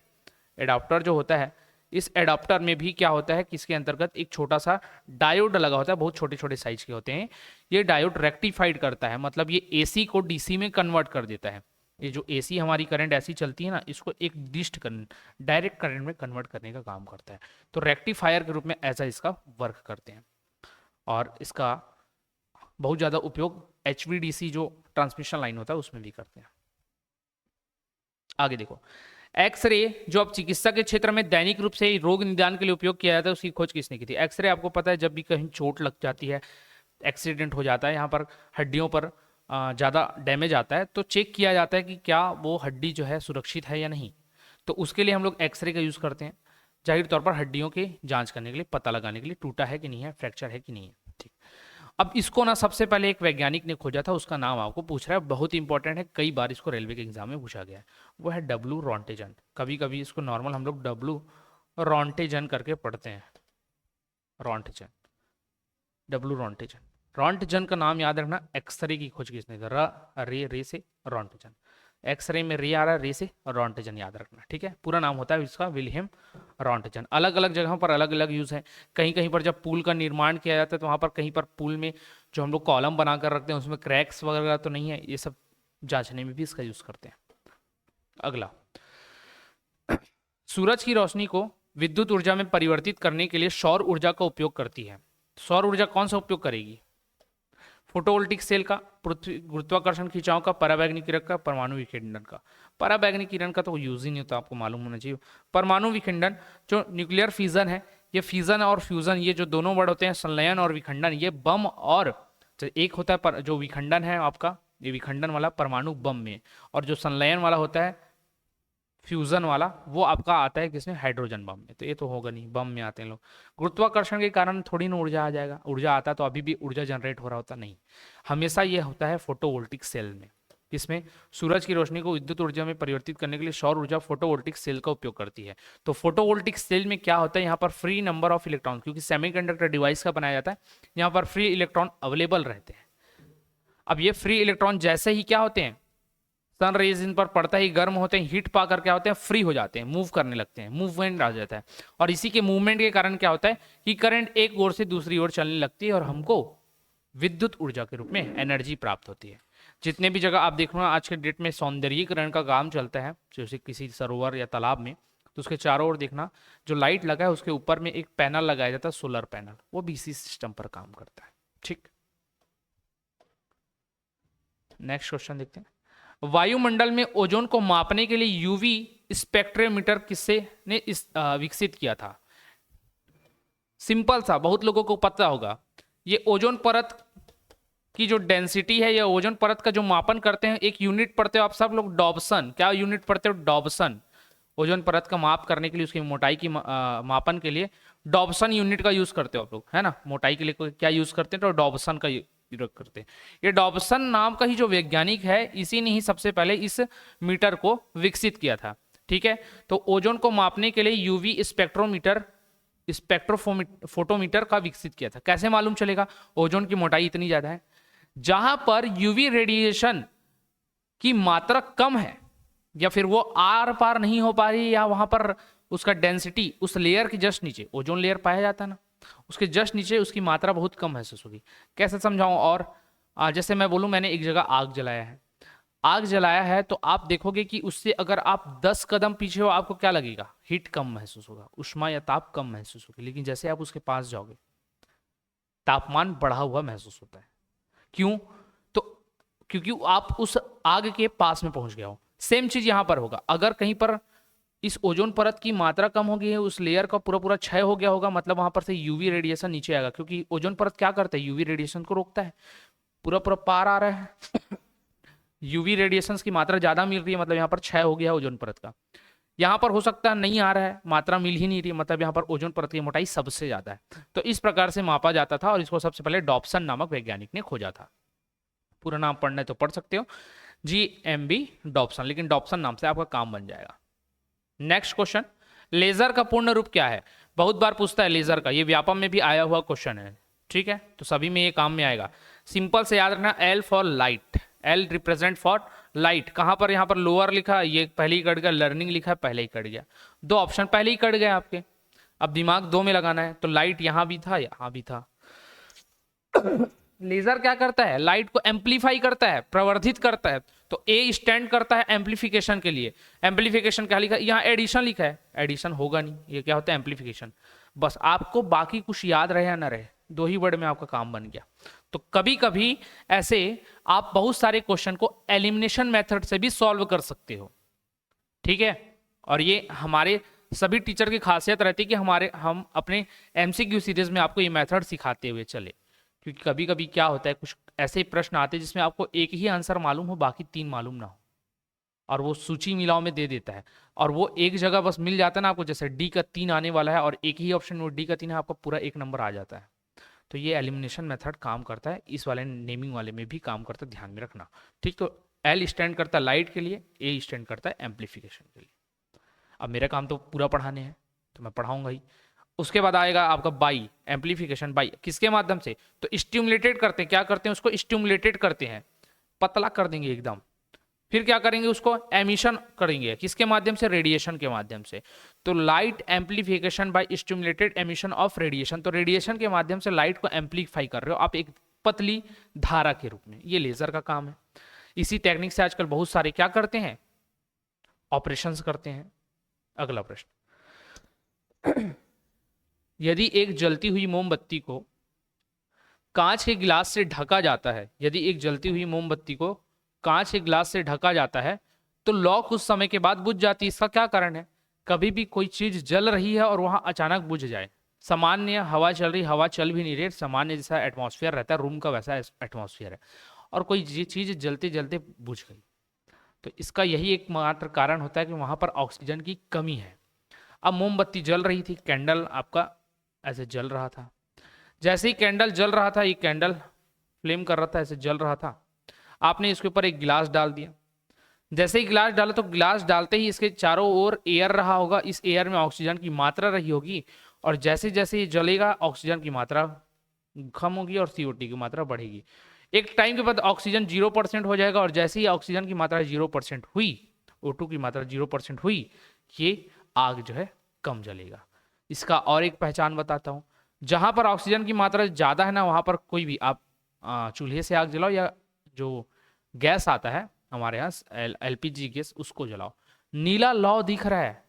Speaker 2: एडाप्टर जो होता है, इस एडाप्टर में भी क्या होता है, किसके अंतर्गत एक छोटा सा डायोड लगा होता है, बहुत छोटे छोटे साइज के होते हैं। ये डायोड रेक्टिफाइड करता है, मतलब ये एसी को डीसी में कन्वर्ट कर देता है। ये जो एसी हमारी करंट ऐसी चलती है ना, इसको एक डिस्ट करंट, डायरेक्ट करंट में कन्वर्ट करने का काम करता है। तो रेक्टिफायर के रूप में ऐसा इसका वर्क करते हैं, और इसका बहुत ज़्यादा उपयोग HVDC जो ट्रांसमिशन लाइन होता है उसमें भी करते हैं। आगे देखो, एक्सरे जो अब चिकित्सा के क्षेत्र में दैनिक रूप से रोग निदान के लिए उपयोग किया जाता है, उसकी खोज किसने की थी? एक्सरे आपको पता है, जब भी कहीं चोट लग जाती है, एक्सीडेंट हो जाता है, यहाँ पर हड्डियों पर ज़्यादा डैमेज आता है, तो चेक किया जाता है कि क्या वो हड्डी जो है सुरक्षित है या नहीं। तो उसके लिए हम लोग एक्सरे का यूज़ करते हैं, जाहिर तौर पर हड्डियों की जांच करने के लिए, पता लगाने के लिए टूटा है कि नहीं है, फ्रैक्चर है कि नहीं है, ठीक। अब इसको ना सबसे पहले एक वैज्ञानिक ने खोजा था, उसका नाम आपको पूछ रहा है, बहुत इंपॉर्टेंट है, कई बार इसको रेलवे के एग्जाम में पूछा गया है। वो है डब्लू रॉन्टेजन। कभी कभी इसको नॉर्मल हम लोग डब्लू रॉन्टेजन करके पढ़ते हैं, रॉन्टेजन, डब्लू रॉन्टेजन। रॉन्टेजन का नाम याद रखना, एक्सरे की खोज किसने की? रे से रॉन्टेजन, एक्सरे में रे आ रहा है, रे से रॉन्टेजन याद रखना, ठीक है। पूरा नाम होता है इसका विलियम रॉन्टेजन। अलग अलग जगहों पर अलग अलग यूज है। कहीं कहीं पर जब पुल का निर्माण किया जाता है तो वहाँ पर कहीं पर पुल में जो हम लोग कॉलम बनाकर रखते हैं उसमें क्रैक्स वगैरह तो नहीं है, ये सब जांचने में भी इसका यूज करते हैं। अगला, सूरज की रोशनी को विद्युत ऊर्जा में परिवर्तित करने के लिए सौर ऊर्जा का उपयोग करती है। सौर ऊर्जा कौन सा उपयोग करेगी? फोटोवोल्टिक सेल का, पृथ्वी गुरुत्वाकर्षण खिंचाव का, पराबैंगनी किरण का, परमाणु विखंडन का। पराबैंगनी किरण का तो यूज ही नहीं होता, आपको मालूम होना चाहिए। परमाणु विखंडन जो न्यूक्लियर फिजन है, ये फिजन और फ्यूजन, ये जो दोनों वर्ड होते हैं, संलयन और विखंडन, ये बम और एक होता है जो विखंडन है आपका, ये विखंडन वाला परमाणु बम में, और जो संलयन वाला होता है फ्यूजन वाला, वो आपका आता है किसमें? हाइड्रोजन बम में। तो ये तो होगा नहीं, बम में आते हैं लोग। गुरुत्वाकर्षण के कारण थोड़ी ना ऊर्जा आ जाएगा, ऊर्जा आता तो अभी भी ऊर्जा जनरेट हो रहा होता, नहीं। हमेशा ये होता है फोटोवोल्टिक सेल में, किसमें? सूरज की रोशनी को विद्युत ऊर्जा में परिवर्तित करने के लिए सौर ऊर्जा फोटोवोल्टिक सेल का उपयोग करती है। तो फोटोवोल्टिक सेल में क्या होता है, यहाँ पर फ्री नंबर ऑफ इलेक्ट्रॉन, क्योंकि सेमीकंडक्टर डिवाइस का बनाया जाता है, यहाँ पर फ्री इलेक्ट्रॉन अवेलेबल रहते हैं। अब ये फ्री इलेक्ट्रॉन जैसे ही क्या होते हैं, सन रेज इन पर पड़ता ही गर्म होते हैं, हीट पाकर क्या होते हैं, फ्री हो जाते हैं, मूव करने लगते हैं, मूवमेंट आ जाता है। और इसी के मूवमेंट के कारण क्या होता है कि करंट एक ओर से दूसरी ओर चलने लगती है और हमको विद्युत ऊर्जा के रूप में एनर्जी प्राप्त होती है। जितने भी जगह आप देखो ना आज के डेट में सौंदर्यीकरण का काम चलता है, जैसे किसी सरोवर या तालाब में, तो उसके चारों ओर देखना जो लाइट लगा है उसके ऊपर में एक पैनल लगाया जाता है, सोलर पैनल, वो भी इसी सिस्टम पर काम करता है, ठीक। नेक्स्ट क्वेश्चन देखते हैं। वायुमंडल में ओजोन को मापने के लिए यूवी स्पेक्ट्रोमीटर किससे ने विकसित किया था? सिंपल सा, बहुत लोगों को पता होगा। ये ओजोन परत की जो डेंसिटी है या ओजोन परत का जो मापन करते हैं, एक यूनिट पढ़ते हो आप सब लोग, डॉब्सन। क्या यूनिट पढ़ते हो? डॉब्सन। ओजोन परत का माप करने के लिए, उसकी मोटाई की मापन के लिए डॉब्सन यूनिट का यूज करते हो आप लोग, है ना। मोटाई के लिए क्या यूज करते हैं? तो डॉब्सन का यूज करते हैं। ये डॉब्सन नाम का ही जो वैज्ञानिक है, इसी ने ही सबसे पहले इस मीटर को विकसित किया था। ठीक है, तो ओजोन को मापने के लिए यूवी स्पेक्ट्रोफोटोमीटर का विकसित किया था। कैसे मालूम चलेगा? ओजोन की मोटाई इतनी ज्यादा है, जहां पर यूवी रेडिएशन की मात्रा कम है या फिर वो आर पार नहीं हो पा रही, या वहां पर उसका डेंसिटी उस लेयर के जस्ट नीचे, ओजोन लेयर पाया जाता है ना, उसके जस्ट नीचे उसकी मात्रा बहुत कम महसूस होगी। कैसे समझाऊं? और जैसे मैं बोलूं मैंने एक जगह आग जलाया है, तो आप देखोगे कि उससे अगर आप 10 कदम पीछे हो, आपको क्या लगेगा? हीट कम महसूस होगा, उष्मा या ताप कम महसूस होगी। लेकिन जैसे आप उसके पास जाओगे, तापमान बढ़ा हुआ महसूस होता है। क्यों? तो क्योंकि आप उस आग के पास में पहुंच गया हो। सेम चीज यहां पर होगा। अगर कहीं पर इस ओजोन परत की मात्रा कम हो गई है, उस लेयर का पूरा क्षय हो गया होगा, मतलब वहां पर से यूवी रेडिएशन नीचे आएगा। क्योंकि ओजोन परत क्या करता है? यूवी रेडिएशन को रोकता है। पूरा पार आ रहा है यूवी रेडिएशन की मात्रा ज्यादा मिल रही है, मतलब यहाँ पर क्षय हो गया ओजोन परत का। यहाँ पर हो सकता है नहीं आ रहा है, मात्रा मिल ही नहीं रही, मतलब यहाँ पर ओजोन परत की मोटाई सबसे ज्यादा है। तो इस प्रकार से मापा जाता था, और इसको सबसे पहले डॉब्सन नामक वैज्ञानिक ने खोजा था। पूरा नाम पढ़ना है तो पढ़ सकते हो, GMB डॉब्सन, लेकिन डॉब्सन नाम से आपका काम बन जाएगा। नेक्स्ट क्वेश्चन, लेजर का पूर्ण रूप क्या है? बहुत बार पूछता है लेजर का, ये व्यापम में भी आया हुआ क्वेश्चन है। ठीक है, तो सभी में ये काम में आएगा। सिंपल से याद रखना, L for light, L represent for light. कहां पर? यहां पर लोअर लिखा, ये पहले ही कट गया। लर्निंग लिखा है, पहले ही कट गया। 2 ऑप्शन पहले ही कट गए आपके। अब दिमाग 2 में लगाना है, तो लाइट यहां भी था, यहां भी था। लेजर क्या करता है? लाइट को एम्पलीफाई करता है, प्रवर्धित करता है। तो ए स्टैंड करता है एम्पलीफिकेशन के लिए। एम्पलीफिकेशन क्या लिखा है? यहाँ एडिशन लिखा है, एडिशन होगा नहीं, ये क्या होता है? एम्पलीफिकेशन। बस आपको बाकी कुछ याद रहे या ना रहे, 2 ही वर्ड में आपका काम बन गया। तो कभी कभी ऐसे आप बहुत सारे क्वेश्चन को एलिमिनेशन मेथड से भी सॉल्व कर सकते हो। ठीक है, और ये हमारे सभी टीचर की खासियत रहती है कि हम अपने MCQ सीरीज में आपको ये मेथड सिखाते हुए चले। क्योंकि कभी कभी क्या होता है, कुछ ऐसे प्रश्न आते हैं जिसमें आपको एक ही आंसर मालूम हो, बाकी 3 मालूम ना हो, और वो सूची मिलाओ में दे देता है, और वो एक जगह बस मिल जाता है ना आपको। जैसे D का 3 आने वाला है और एक ही ऑप्शन में D का 3 है, आपका पूरा 1 नंबर आ जाता है। तो ये एलिमिनेशन मेथड काम करता है, इस वाले नेमिंग वाले में भी काम करता है, ध्यान में रखना। ठीक, तो L स्टैंड करता है लाइट के लिए, A स्टैंड करता है एम्पलीफिकेशन के लिए। अब मेरा काम तो पूरा पढ़ाने हैं, तो मैं पढ़ाऊंगा ही। उसके बाद आएगा आपका बाई, एम्पलीफिकेशन बाई किसके माध्यम से? तो स्टिमुलेटेड करते हैं। क्या करते हैं? उसको स्टिमुलेटेड करते हैं, पतला कर देंगे एकदम। फिर क्या करेंगे? उसको एमिशन करेंगे, किसके माध्यम से? रेडिएशन के माध्यम से। तो light amplification by stimulated emission of radiation. तो रेडिएशन के माध्यम से लाइट को एम्पलीफाई कर रहे हो आप एक पतली धारा के रूप में। ये लेजर का काम है। इसी टेक्निक से आजकल बहुत सारे क्या करते हैं? ऑपरेशंस करते हैं। अगला प्रश्न, यदि एक जलती हुई मोमबत्ती को कांच के गिलास से ढका जाता है, यदि एक जलती हुई मोमबत्ती को कांच के गिलास से ढका जाता है, तो लौ कुछ समय के बाद बुझ जाती है। इसका क्या कारण है? कभी भी कोई चीज जल रही है और वहां अचानक बुझ जाए। सामान्य हवा चल रही, हवा चल भी नहीं रही, सामान्य जैसा एटमॉस्फेयर रहता है रूम का, वैसा एटमॉस्फेयर है, और कोई चीज जलते जलते बुझ गई। तो इसका यही एकमात्र कारण होता है कि वहां पर ऑक्सीजन की कमी है। अब मोमबत्ती जल रही थी, कैंडल आपका ऐसे जल रहा था। जैसे ही कैंडल जल रहा था, ये कैंडल फ्लेम कर रहा था, ऐसे जल रहा था, आपने इसके ऊपर एक गिलास डाल दिया। जैसे ही गिलास डाला, तो गिलास डालते ही इसके चारों ओर एयर रहा होगा, इस एयर में ऑक्सीजन की मात्रा रही होगी, और जैसे जैसे ये जलेगा ऑक्सीजन की मात्रा कम होगी और CO2 की मात्रा बढ़ेगी। एक टाइम के बाद ऑक्सीजन 0% हो जाएगा, और जैसे ही ऑक्सीजन की मात्रा 0% हुई, O2 की मात्रा 0% हुई, ये आग जो है कम जलेगा। इसका और एक पहचान बताता हूं, जहां पर ऑक्सीजन की मात्रा ज्यादा है ना, वहां पर कोई भी आप चूल्हे से आग जलाओ या जो गैस आता है हमारे यहाँ LPG गैस, उसको जलाओ, नीला लौ दिख रहा है,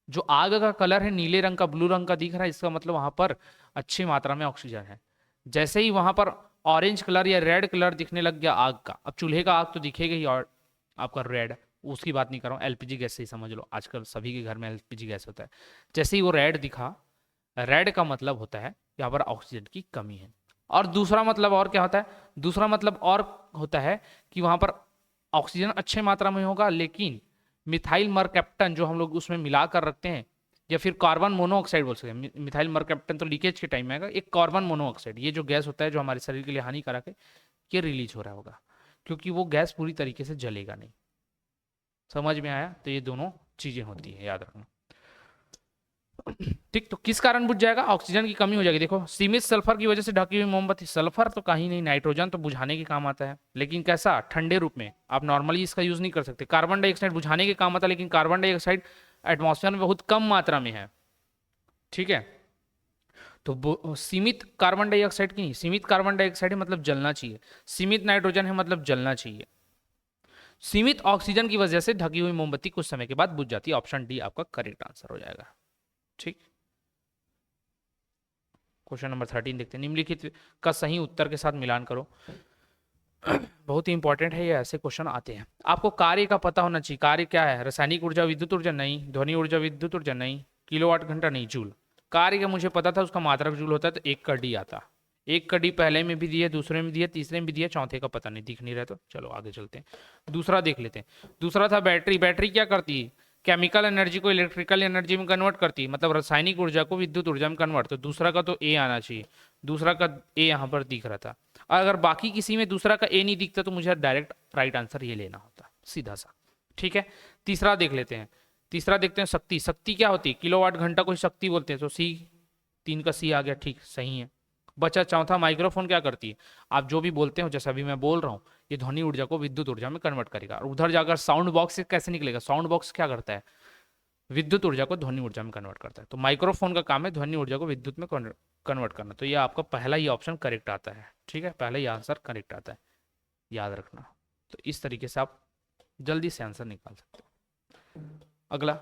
Speaker 2: जो आग का कलर है नीले रंग का, ब्लू रंग का दिख रहा है, इसका मतलब वहां पर अच्छी मात्रा में ऑक्सीजन है। जैसे ही वहां पर ऑरेंज कलर या रेड कलर दिखने लग गया आग का, अब चूल्हे का आग तो दिखेगा ही, और आपका रेड, उसकी बात नहीं कर रहा हूँ, एलपीजी गैस से ही समझ लो, आजकल सभी के घर में एलपीजी गैस होता है। जैसे ही वो रेड दिखा, रेड का मतलब होता है यहाँ पर ऑक्सीजन की कमी है। और दूसरा मतलब और क्या होता है, दूसरा मतलब और होता है कि वहाँ पर ऑक्सीजन अच्छे मात्रा में होगा, लेकिन मिथाइल मरकैप्टन जो हम लोग उसमें मिला कर रखते हैं, या फिर कार्बन मोनोऑक्साइड बोल सकते हैं, मिथाइल मरकैप्टन तो लीकेज के टाइम में आएगा, एक कार्बन मोनोऑक्साइड, ये जो गैस होता है जो हमारे शरीर के लिए हानिकारक है, ये रिलीज हो रहा होगा, क्योंकि वो गैस पूरी तरीके से जलेगा नहीं। समझ में आया? तो ये दोनों चीजें होती है, याद रखना। ठीक, तो किस कारण बुझ जाएगा? ऑक्सीजन की कमी हो जाएगी। देखो, सीमित सल्फर की वजह से ढकी हुई मोमबत्ती, सल्फर तो कहीं नहीं, नाइट्रोजन तो बुझाने के काम आता है, लेकिन कैसा? ठंडे रूप में, आप नॉर्मली इसका यूज नहीं कर सकते। कार्बन डाइऑक्साइड बुझाने के काम आता है, लेकिन कार्बन डाइऑक्साइड एटमॉस्फेयर में बहुत कम मात्रा में है, ठीक है। तो सीमित कार्बन डाइऑक्साइड की नहीं, सीमित कार्बन डाइऑक्साइड है मतलब जलना चाहिए, सीमित नाइट्रोजन है मतलब जलना चाहिए। सीमित ऑक्सीजन की वजह से ढकी हुई मोमबत्ती कुछ समय के बाद बुझ जाती है। ऑप्शन डी आपका करेक्ट आंसर हो जाएगा। ठीक, क्वेश्चन नंबर 13 देखते हैं। निम्नलिखित का सही उत्तर के साथ मिलान करो। बहुत ही इंपॉर्टेंट है, ये ऐसे क्वेश्चन आते हैं। आपको कार्य का पता होना चाहिए। कार्य क्या है? रासायनिक ऊर्जा, विद्युत ऊर्जा नहीं, ध्वनि ऊर्जा, विद्युत ऊर्जा नहीं, किलोवाट घंटा नहीं, जूल। कार्य का मुझे पता था, उसका मात्रक जूल होता है, तो 1 का डी आता। 1 का डी पहले में भी दिया, दूसरे में दिया, तीसरे में भी दिया, चौथे का पता नहीं, दिख नहीं रहा, तो चलो आगे चलते हैं। दूसरा देख लेते हैं। दूसरा था बैटरी। बैटरी क्या करती है? केमिकल एनर्जी को इलेक्ट्रिकल एनर्जी में कन्वर्ट करती है, मतलब रासायनिक ऊर्जा को विद्युत ऊर्जा में कन्वर्ट। तो दूसरा का तो ए आना चाहिए, दूसरा का ए यहाँ पर दिख रहा था। अगर बाकी किसी में दूसरा का ए नहीं दिखता तो मुझे डायरेक्ट राइट आंसर ये लेना होता, सीधा सा। ठीक है, तीसरा देख लेते हैं। तीसरा देखते हैं शक्ति। शक्ति क्या होती है? किलोवाट घंटा को शक्ति बोलते हैं, तो सी, 3 का सी आ गया, ठीक, सही है। बचा चौथा, माइक्रोफोन क्या करती है? आप जो भी बोलते हो, जैसा अभी मैं बोल रहा हूँ, ये ध्वनि ऊर्जा को विद्युत ऊर्जा में कन्वर्ट करेगा। और उधर जाकर साउंड बॉक्स से कैसे निकलेगा? साउंड बॉक्स क्या करता है? विद्युत ऊर्जा को ध्वनि ऊर्जा में कन्वर्ट करता है। तो माइक्रोफोन का काम है ध्वनि ऊर्जा को विद्युत में कन्वर्ट करना। तो ये आपका पहला ही ऑप्शन करेक्ट आता है। ठीक है, पहला ही आंसर करेक्ट आता है, याद रखना। तो इस तरीके से आप जल्दी से आंसर निकाल सकते हो। अगला,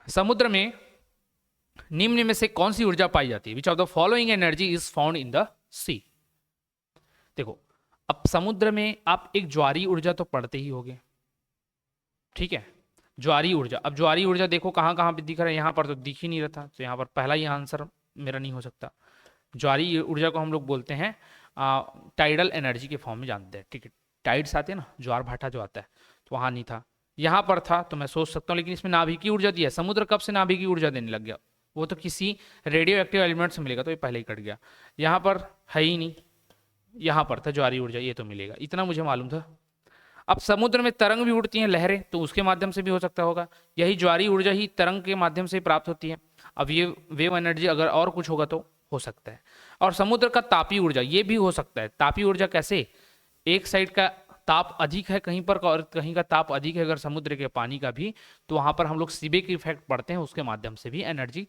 Speaker 2: समुद्र में निम्न में से कौन सी ऊर्जा पाई जाती है? Which of the following energy is found in the sea? देखो, अब समुद्र में आप एक ज्वारी ऊर्जा तो पढ़ते ही होगे, ठीक है, ज्वारी ऊर्जा। अब ज्वारी ऊर्जा देखो कहाँ कहाँ पे दिख रहा है, यहाँ पर तो दिख ही नहीं रहा था, तो यहाँ पर पहला ही आंसर मेरा नहीं हो सकता। ज्वारी ऊर्जा को हम लोग बोलते हैं टाइडल एनर्जी के फॉर्म में जानते हैं, ठीक है। टाइड्स आते हैं ना, ज्वार भाटा जो आता है, तो वहाँ नहीं था, यहाँ पर था, तो मैं सोच सकता हूँ। लेकिन इसमें नाभिकीय ऊर्जा दी है। समुद्र कब से नाभिकीय ऊर्जा देने लग गया? वो तो किसी रेडियो एक्टिव एलिमेंट से मिलेगा, तो ये पहले ही कट गया। यहाँ पर है ही नहीं, यहाँ पर था ज्वारी ऊर्जा, ये तो मिलेगा, इतना मुझे मालूम था। अब समुद्र में तरंग भी उड़ती हैं, लहरें, तो उसके माध्यम से भी हो सकता होगा। यही ज्वारी ऊर्जा ही तरंग के माध्यम से प्राप्त होती है। अब ये वेव एनर्जी अगर और कुछ होगा तो हो सकता है। और समुद्र का तापीय ऊर्जा, ये भी हो सकता है। तापीय ऊर्जा कैसे? एक साइड का ताप अधिक है कहीं पर, और कहीं का ताप अधिक है अगर समुद्र के पानी का भी, तो वहां पर हम लोग सीबेक इफेक्ट पढ़ते हैं, उसके माध्यम से भी एनर्जी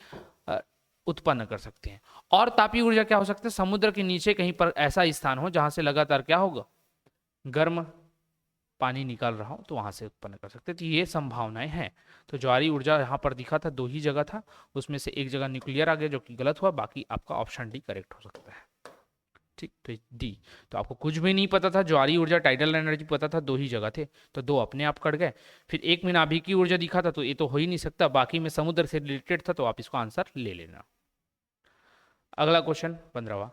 Speaker 2: उत्पन्न कर सकते हैं। और तापीय ऊर्जा क्या हो सकता है? समुद्र के नीचे कहीं पर ऐसा स्थान हो जहां से लगातार क्या होगा? गर्म पानी निकल रहा हो, तो वहां से उत्पन्न कर सकते हैं। तो ये संभावनाएं हैं। तो ज्वारी ऊर्जा यहाँ पर दिखा था, 2 ही जगह था, उसमें से एक जगह न्यूक्लियर आ गया जो कि गलत हुआ, बाकी आपका ऑप्शन डी करेक्ट हो सकता है। ठीक, तो डी। तो आपको कुछ भी नहीं पता था, ज्वारी ऊर्जा, टाइडल एनर्जी पता था, 2 ही जगह थे, तो 2 अपने आप कट गए। फिर एक में नाभिकीय ऊर्जा दिखा था, तो ये तो हो ही नहीं सकता, बाकी में समुद्र से रिलेटेड था, तो आप इसको आंसर ले लेना। अगला क्वेश्चन 15वां,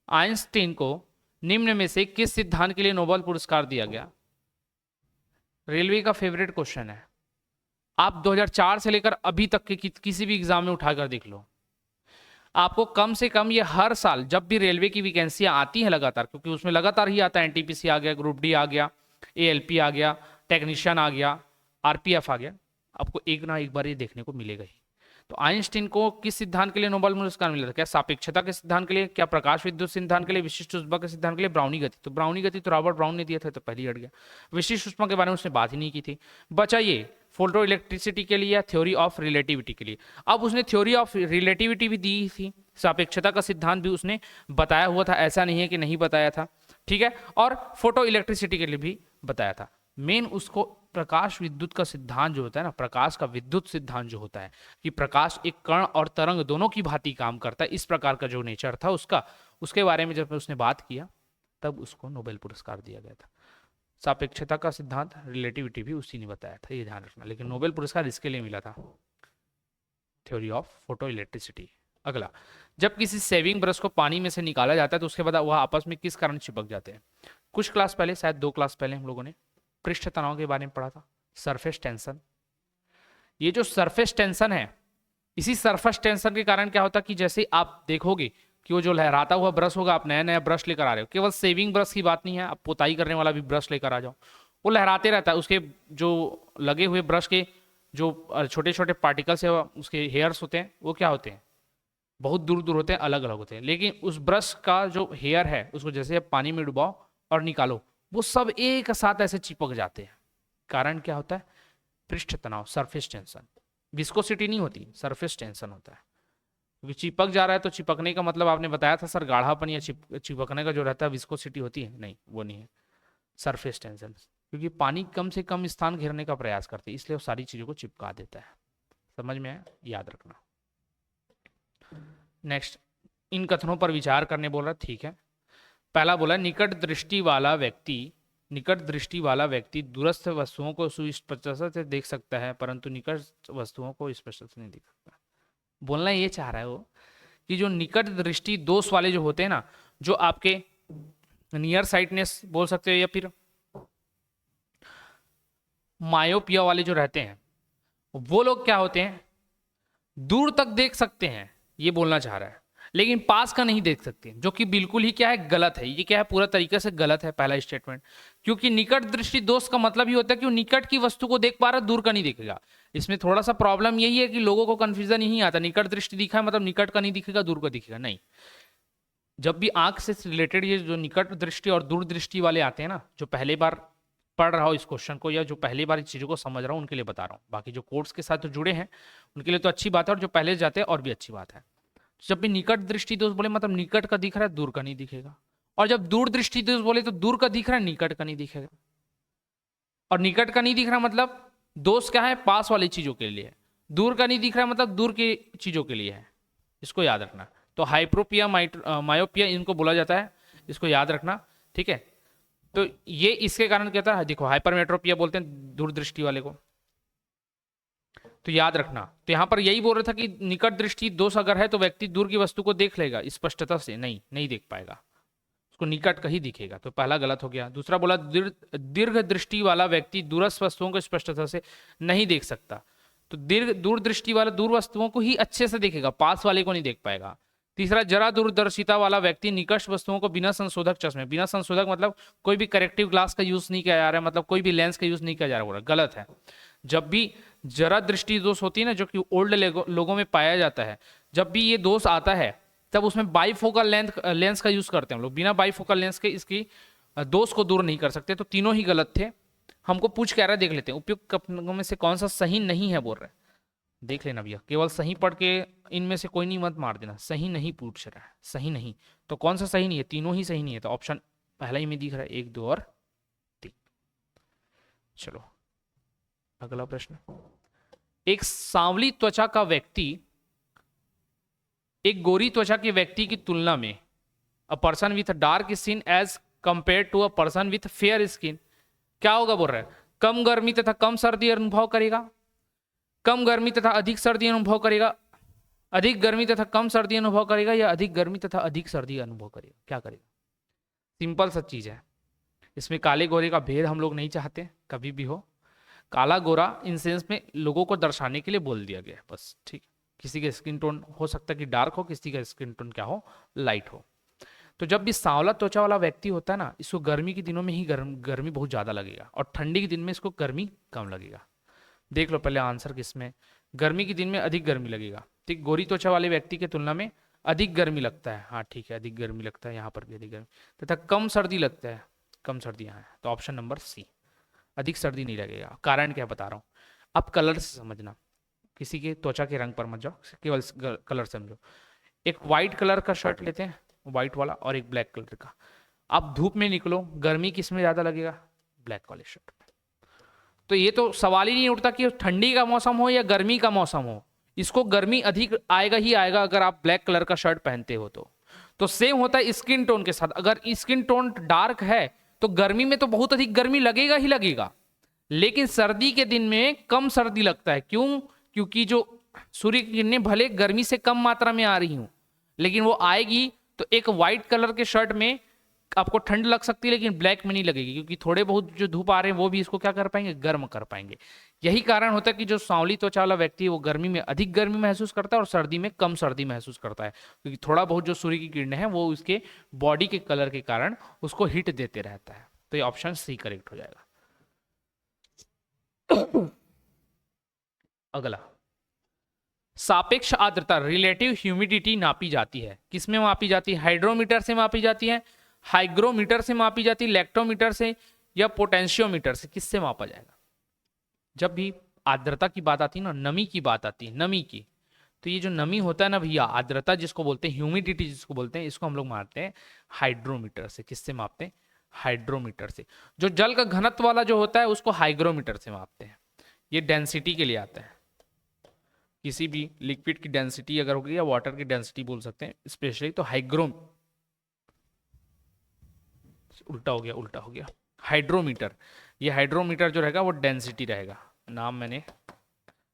Speaker 2: आइंस्टीन को निम्न में से किस सिद्धांत के लिए नोबेल पुरस्कार दिया गया? रेलवे का फेवरेट क्वेश्चन है। आप 2004 से लेकर अभी तक के किसी भी एग्जाम में उठाकर देख लो, आपको कम से कम ये हर साल जब भी रेलवे की वैकेंसियां आती हैं लगातार, क्योंकि उसमें लगातार ही आता है, एनटीपीसी आ गया, ग्रुप डी आ गया, एएलपी आ गया, टेक्नीशियन आ गया, आरपीएफ आ गया, आपको एक ना एक बार ये देखने को मिलेगा ही। तो आइंस्टीन को किस सिद्धांत के लिए नोबेल पुरस्कार मिला था? क्या सापेक्षता के सिद्धांत के लिए, क्या प्रकाश विद्युत सिद्धांत के लिए, विशिष्ट ऊष्मा के सिद्धांत के लिए, ब्राउनी गति? तो ब्राउनी गति तो रॉबर्ट ब्राउन ने दिया था, तो पहले हट गया। विशिष्ट ऊष्मा के बारे में उसने बात ही नहीं की थी। बचा ये फोटो इलेक्ट्रिसिटी के लिए या थ्योरी ऑफ रिलेटिविटी के लिए। अब उसने थ्योरी ऑफ रिलेटिविटी भी दी थी, सापेक्षता का सिद्धांत भी उसने बताया हुआ था, ऐसा नहीं है कि नहीं बताया था, ठीक है। और फोटो इलेक्ट्रिसिटी के लिए भी बताया था। मेन उसको प्रकाश विद्युत का सिद्धांत जो होता है ना, प्रकाश का विद्युत सिद्धांत जो होता है कि प्रकाश एक कण और तरंग दोनों की भांति काम करता है, इस प्रकार का जो नेचर था उसका, उसके बारे में जब उसने बात किया तब उसको नोबेल पुरस्कार दिया गया था। सापेक्षता का सिद्धांत, रिलेटिविटी भी उसी ने बताया था, ये ध्यान रखना। लेकिन नोबेल पुरस्कार इसके लिए मिला था, थ्योरी ऑफ फोटो इलेक्ट्रिसिटी। अगला, जब किसी सेविंग ब्रश को पानी में से निकाला जाता है तो उसके बाद वह आपस में किस कारण चिपक जाते हैं? कुछ क्लास पहले, शायद 2 क्लास पहले, हम लोगों ने पृष्ठ तनाव के बारे में पढ़ा था, सरफेस टेंशन। ये जो सरफेस टेंशन है, इसी सरफेस टेंशन के कारण क्या होता है कि जैसे आप देखोगे कि वो जो लहराता हुआ ब्रश होगा, आप नया नया ब्रश लेकर आ रहे हो, केवल सेविंग ब्रश की बात नहीं है, आप पोताई करने वाला भी ब्रश लेकर आ जाओ, वो लहराते रहता है। उसके जो लगे हुए ब्रश के जो छोटे छोटे पार्टिकल्स है, उसके हेयर्स होते हैं, वो क्या होते हैं, बहुत दूर दूर होते हैं, अलग अलग होते हैं। लेकिन उस ब्रश का जो हेयर है, उसको जैसे आप पानी में डुबाओ और निकालो, वो सब एक साथ ऐसे चिपक जाते हैं। कारण क्या होता है? पृष्ठ तनाव, सरफेस टेंशन। विस्कोसिटी नहीं होती, सरफेस टेंशन होता है। क्योंकि चिपक जा रहा है तो चिपकने का मतलब आपने बताया था सर, गाढ़ापन या चिपकने का जो रहता है विस्कोसिटी होती है, नहीं, वो नहीं है, सरफेस टेंशन। क्योंकि पानी कम से कम स्थान घेरने का प्रयास करते हैं, इसलिए वो सारी चीजों को चिपका देता है। समझ में आया? याद रखना। नेक्स्ट, इन कथनों पर विचार करने बोल रहा, ठीक है। पहला बोला, निकट दृष्टि वाला व्यक्ति दूरस्थ वस्तुओं को सुस्पष्टता से देख सकता है, परंतु निकट वस्तुओं को स्पष्टता से नहीं देख सकता। बोलना ये चाह रहा है वो कि जो निकट दृष्टि दोष वाले जो होते हैं ना, जो आपके नियर साइटनेस बोल सकते हो या फिर मायोपिया वाले जो रहते हैं, वो लोग क्या होते हैं, दूर तक देख सकते हैं, ये बोलना चाह रहा है, लेकिन पास का नहीं देख सकते, जो कि बिल्कुल ही क्या है, गलत है। ये क्या है, पूरा तरीके से गलत है पहला स्टेटमेंट। क्योंकि निकट दृष्टि दोष का मतलब ही होता है कि वो निकट की वस्तु को देख पा रहा है, दूर का नहीं देखेगा। इसमें थोड़ा सा प्रॉब्लम यही है कि लोगों को कंफ्यूजन यही आता, निकट दृष्टि दिखा है मतलब निकट का नहीं दिखेगा, दूर का दिखेगा, नहीं। जब भी आंख से रिलेटेड ये जो निकट दृष्टि और दूर दृष्टि वाले आते हैं ना, जो पहली बार पढ़ रहा हो इस क्वेश्चन को या जो पहली बार इस चीज़ों को समझ रहा हूँ, उनके लिए बता रहा हूँ। बाकी जो कोर्स के साथ जुड़े हैं उनके लिए तो अच्छी बात है, और जो पहले जाते हैं और भी अच्छी बात है। जब भी निकट दृष्टि दोष बोले मतलब निकट का दिख रहा है, दूर का नहीं दिखेगा। और जब दूर दृष्टि दोष बोले तो दूर का दिख रहा है, निकट का नहीं दिखेगा। और निकट का नहीं दिख रहा मतलब दोष क्या है, पास वाली चीजों के लिए है। दूर का नहीं दिख रहा मतलब दूर की चीजों के लिए है। इसको याद रखना। तो हाइप्रोपिया, मायोपिया इनको बोला जाता है, इसको याद रखना, ठीक है। तो ये इसके कारण क्या था, देखो हाइपरमेट्रोपिया बोलते हैं दूरदृष्टि वाले को, तो याद रखना। तो यहां पर यही बोल रहा था कि निकट दृष्टि दोष अगर है तो व्यक्ति दूर की वस्तु को देख लेगा, स्पष्टता से नहीं देख पाएगा, उसको निकट का ही दिखेगा। तो पहला गलत हो गया। दूसरा बोला, दीर्घ दृष्टि वाला व्यक्ति दूरस्थ वस्तुओं को स्पष्टता से नहीं देख सकता। तो दूर दृष्टि वाला दूर वस्तुओं को ही अच्छे से देखेगा, पास वाले को नहीं देख पाएगा। तीसरा, जरा दूरदर्शिता वाला व्यक्ति निकट वस्तुओं को बिना संशोधक चश्मे, बिना संशोधक मतलब कोई भी करेक्टिव ग्लास का यूज नहीं किया जा रहा है, मतलब कोई भी लेंस का यूज नहीं किया जा रहा है, गलत है। जब भी जरा दृष्टि दोष होती है ना, जो कि ओल्ड लोगों में पाया जाता है, जब भी ये दोष आता है तब उसमें बाईफोकल लेंस का यूज करते हैं हम लोग। बिना बाईफोकल लेंस के इसकी दोष को दूर नहीं कर सकते। तो तीनों ही गलत थे। हमको पूछ के आ रहा है, देख लेते हैं उपयुक्त कथनों में से कौन सा सही नहीं है बोल रहे हैं, देख लेना भैया। केवल सही पढ़ के इनमें से कोई नहीं मत मार देना, सही नहीं पूछ रहा है, सही नहीं। तो कौन सा सही नहीं है, तीनों ही सही नहीं है। तो ऑप्शन पहला ही में दिख रहा है, 1, 2 और 3। चलो अगला प्रश्न। एक सांवली त्वचा का व्यक्ति एक गोरी त्वचा के व्यक्ति की तुलना में, a person with dark skin as compare to a person with fair skin, क्या होगा बोल रहा है, कम गर्मी तथा कम सर्दी अनुभव करेगा, कम गर्मी तथा अधिक सर्दी अनुभव करेगा, अधिक गर्मी तथा कम सर्दी अनुभव करेगा, या अधिक गर्मी तथा अधिक सर्दी अनुभव करेगा, क्या करेगा? सिंपल सा चीज है। इसमें काले गोरे का भेद हम लोग नहीं चाहते कभी भी हो। काला गोरा इन सेंस में लोगों को दर्शाने के लिए बोल दिया गया है बस, ठीक। किसी का स्किन टोन हो सकता है कि डार्क हो, किसी का स्किन टोन क्या हो, लाइट हो। तो जब भी सांवला त्वचा वाला व्यक्ति होता है ना, इसको गर्मी के दिनों में ही गर्मी बहुत ज्यादा लगेगा, और ठंडी के दिन में इसको गर्मी कम लगेगा। देख लो पहले आंसर किसमें, गर्मी के दिन में अधिक गर्मी लगेगा, ठीक। गोरी त्वचा वाले व्यक्ति की तुलना में अधिक गर्मी लगता है, हाँ ठीक है, अधिक गर्मी लगता है, यहाँ पर भी अधिक गर्मी, तथा कम सर्दी लगता है, कम सर्दी यहाँ है। तो ऑप्शन नंबर सी, अधिक सर्दी नहीं लगेगा। कारण क्या बता रहा हूँ, आप कलर से समझना, किसी के त्वचा के रंग पर मत जाओ, केवल कलर समझो। एक व्हाइट कलर का शर्ट लेते हैं, व्हाइट वाला, और एक ब्लैक कलर का। आप धूप में निकलो, गर्मी किस में ज्यादा लगेगा, ब्लैक वाले शर्ट में। तो ये तो सवाल ही नहीं उठता कि ठंडी का मौसम हो या गर्मी का मौसम हो, इसको गर्मी अधिक आएगा ही आएगा अगर आप ब्लैक कलर का शर्ट पहनते हो तो। तो सेम होता है स्किन टोन के साथ। अगर स्किन टोन डार्क है तो गर्मी में तो बहुत अधिक गर्मी लगेगा ही लगेगा, लेकिन सर्दी के दिन में कम सर्दी लगता है। क्यों? क्योंकि जो सूर्य की किरणें भले गर्मी से कम मात्रा में आ रही हूं, लेकिन वो आएगी तो एक व्हाइट कलर के शर्ट में आपको ठंड लग सकती है, लेकिन ब्लैक में नहीं लगेगी, क्योंकि थोड़े बहुत जो धूप आ रहे हैं वो भी इसको क्या कर पाएंगे, गर्म कर पाएंगे। यही कारण होता है कि जो सांवली त्वचा वाला व्यक्ति है वो गर्मी में अधिक गर्मी महसूस करता है और सर्दी में कम सर्दी महसूस करता है, क्योंकि थोड़ा बहुत जो सूर्य की किरणें हैं वो उसके बॉडी के कलर के कारण उसको हीट देते रहता है। तो ये ऑप्शन सी करेक्ट हो जाएगा। अगला, सापेक्ष आर्द्रता रिलेटिव ह्यूमिडिटी नापी जाती है, किसमें मापी जाती है? हाइड्रोमीटर से मापी जाती है, हाइग्रोमीटर से मापी जाती है, इलेक्ट्रोमीटर से, या पोटेंशियोमीटर से? किससे मापा जाएगा? जब भी आर्द्रता की बात आती है ना, नमी की बात आती है, नमी की, तो ये जो नमी होता है ना भैया, आर्द्रता जिसको बोलते हैं, ह्यूमिडिटी जिसको बोलते हैं, इसको हम लोग मापते हैं हाइड्रोमीटर से। किससे मापते हैं? हाइड्रोमीटर से। जो जल का घनत्व वाला जो होता है उसको हाइग्रोमीटर से मापते हैं। ये डेंसिटी के लिए आता है, किसी भी लिक्विड की डेंसिटी अगर होगी या वाटर की डेंसिटी बोल सकते हैं स्पेशली, तो उल्टा हो गया हाइड्रोमीटर। ये हाइड्रोमीटर जो रहेगा वो डेंसिटी रहेगा। नाम मैंने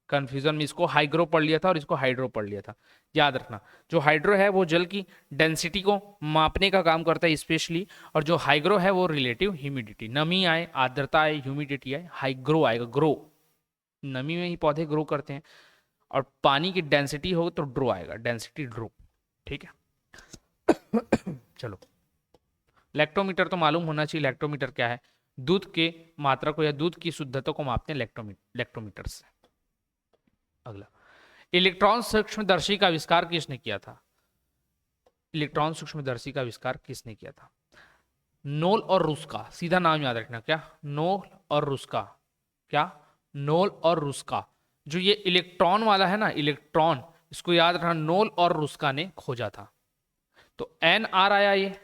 Speaker 2: कंफ्यूजन में इसको हाइग्रो पढ़ लिया था और इसको हाइड्रो पढ़ लिया था, याद रखना। जो हाइड्रो है वो जल की डेंसिटी को मापने का काम करता है स्पेशली, और जो हाइग्रो है वो रिलेटिव ह्यूमिडिटी, नमी आए, आर्द्रता आए, ह्यूमिडिटी आए, हाइग्रो आएगा। ग्रो, नमी में ही पौधे ग्रो करते हैं, और पानी की डेंसिटी हो तो ड्रो आएगा, डेंसिटी ड्रो। ठीक है चलो, लैक्टोमीटर तो मालूम होना चाहिए। लैक्टोमीटर क्या है? दूध के मात्रा को या दूध की शुद्धता को मापते हैं लैक्टोमीटर से। अगला, इलेक्ट्रॉन सूक्ष्मदर्शी का आविष्कार किसने किया था? इलेक्ट्रॉन सूक्ष्मदर्शी का आविष्कार किसने किया था? नोल और रुस्का। सीधा नाम याद रखना, क्या? नोल और रुस्का। क्या? नोल और रुस्का। जो ये इलेक्ट्रॉन वाला है ना, इलेक्ट्रॉन, इसको याद रखना, नोल और रुस्का ने खोजा था। तो NR आया ये,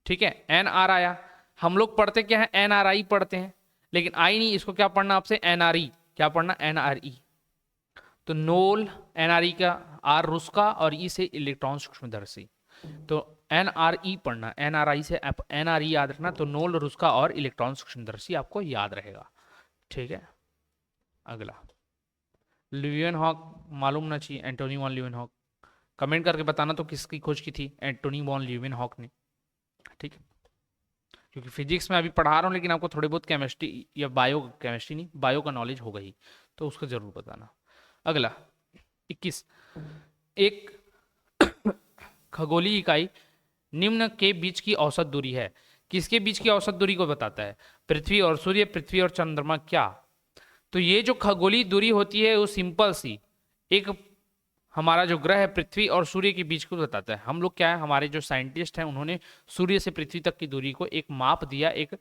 Speaker 2: ठीक है, NR आया। हम लोग पढ़ते क्या है? NRI पढ़ते हैं, लेकिन आई नहीं, इसको क्या पढ़ना आपसे? NRE। क्या पढ़ना? NRE। तो नोल, NRE का, R रुस्का और E से इलेक्ट्रॉन सूक्ष्मदर्शी, तो NRE पढ़ना, NRI से NRE याद रखना। तो नोल, रुस्का और इलेक्ट्रॉन सूक्ष्मदर्शी आपको याद रहेगा। ठीक है, अगला, ल्यूवेनहॉक मालूम ना चाहिए, एंटोनी वॉन ल्यूवेनहॉक। कमेंट करके बताना तो किसकी खोज की थी? एंटोनी वॉन ल्यूवेनहॉक ने। ठीक है, क्योंकि फिजिक्स में अभी पढ़ा रहा हूँ, लेकिन आपको थोड़ी बहुत केमिस्ट्री या बायो, केमिस्ट्री नहीं, बायो का नॉलेज होगा ही, तो उसको जरूर बताना। अगला 21, एक खगोलीय इकाई निम्न के बीच की औसत दूरी है। किसके बीच की औसत दूरी को बताता है? पृथ्वी और सूर्य, पृथ्वी और चंद्रमा। क्या? तो ये जो खगोलीय दूरी होती है वो सिंपल सी, एक हमारा जो ग्रह है पृथ्वी और सूर्य के बीच को बताता है। हम लोग क्या है, हमारे जो साइंटिस्ट हैं उन्होंने सूर्य से पृथ्वी तक की दूरी को एक माप दिया, एक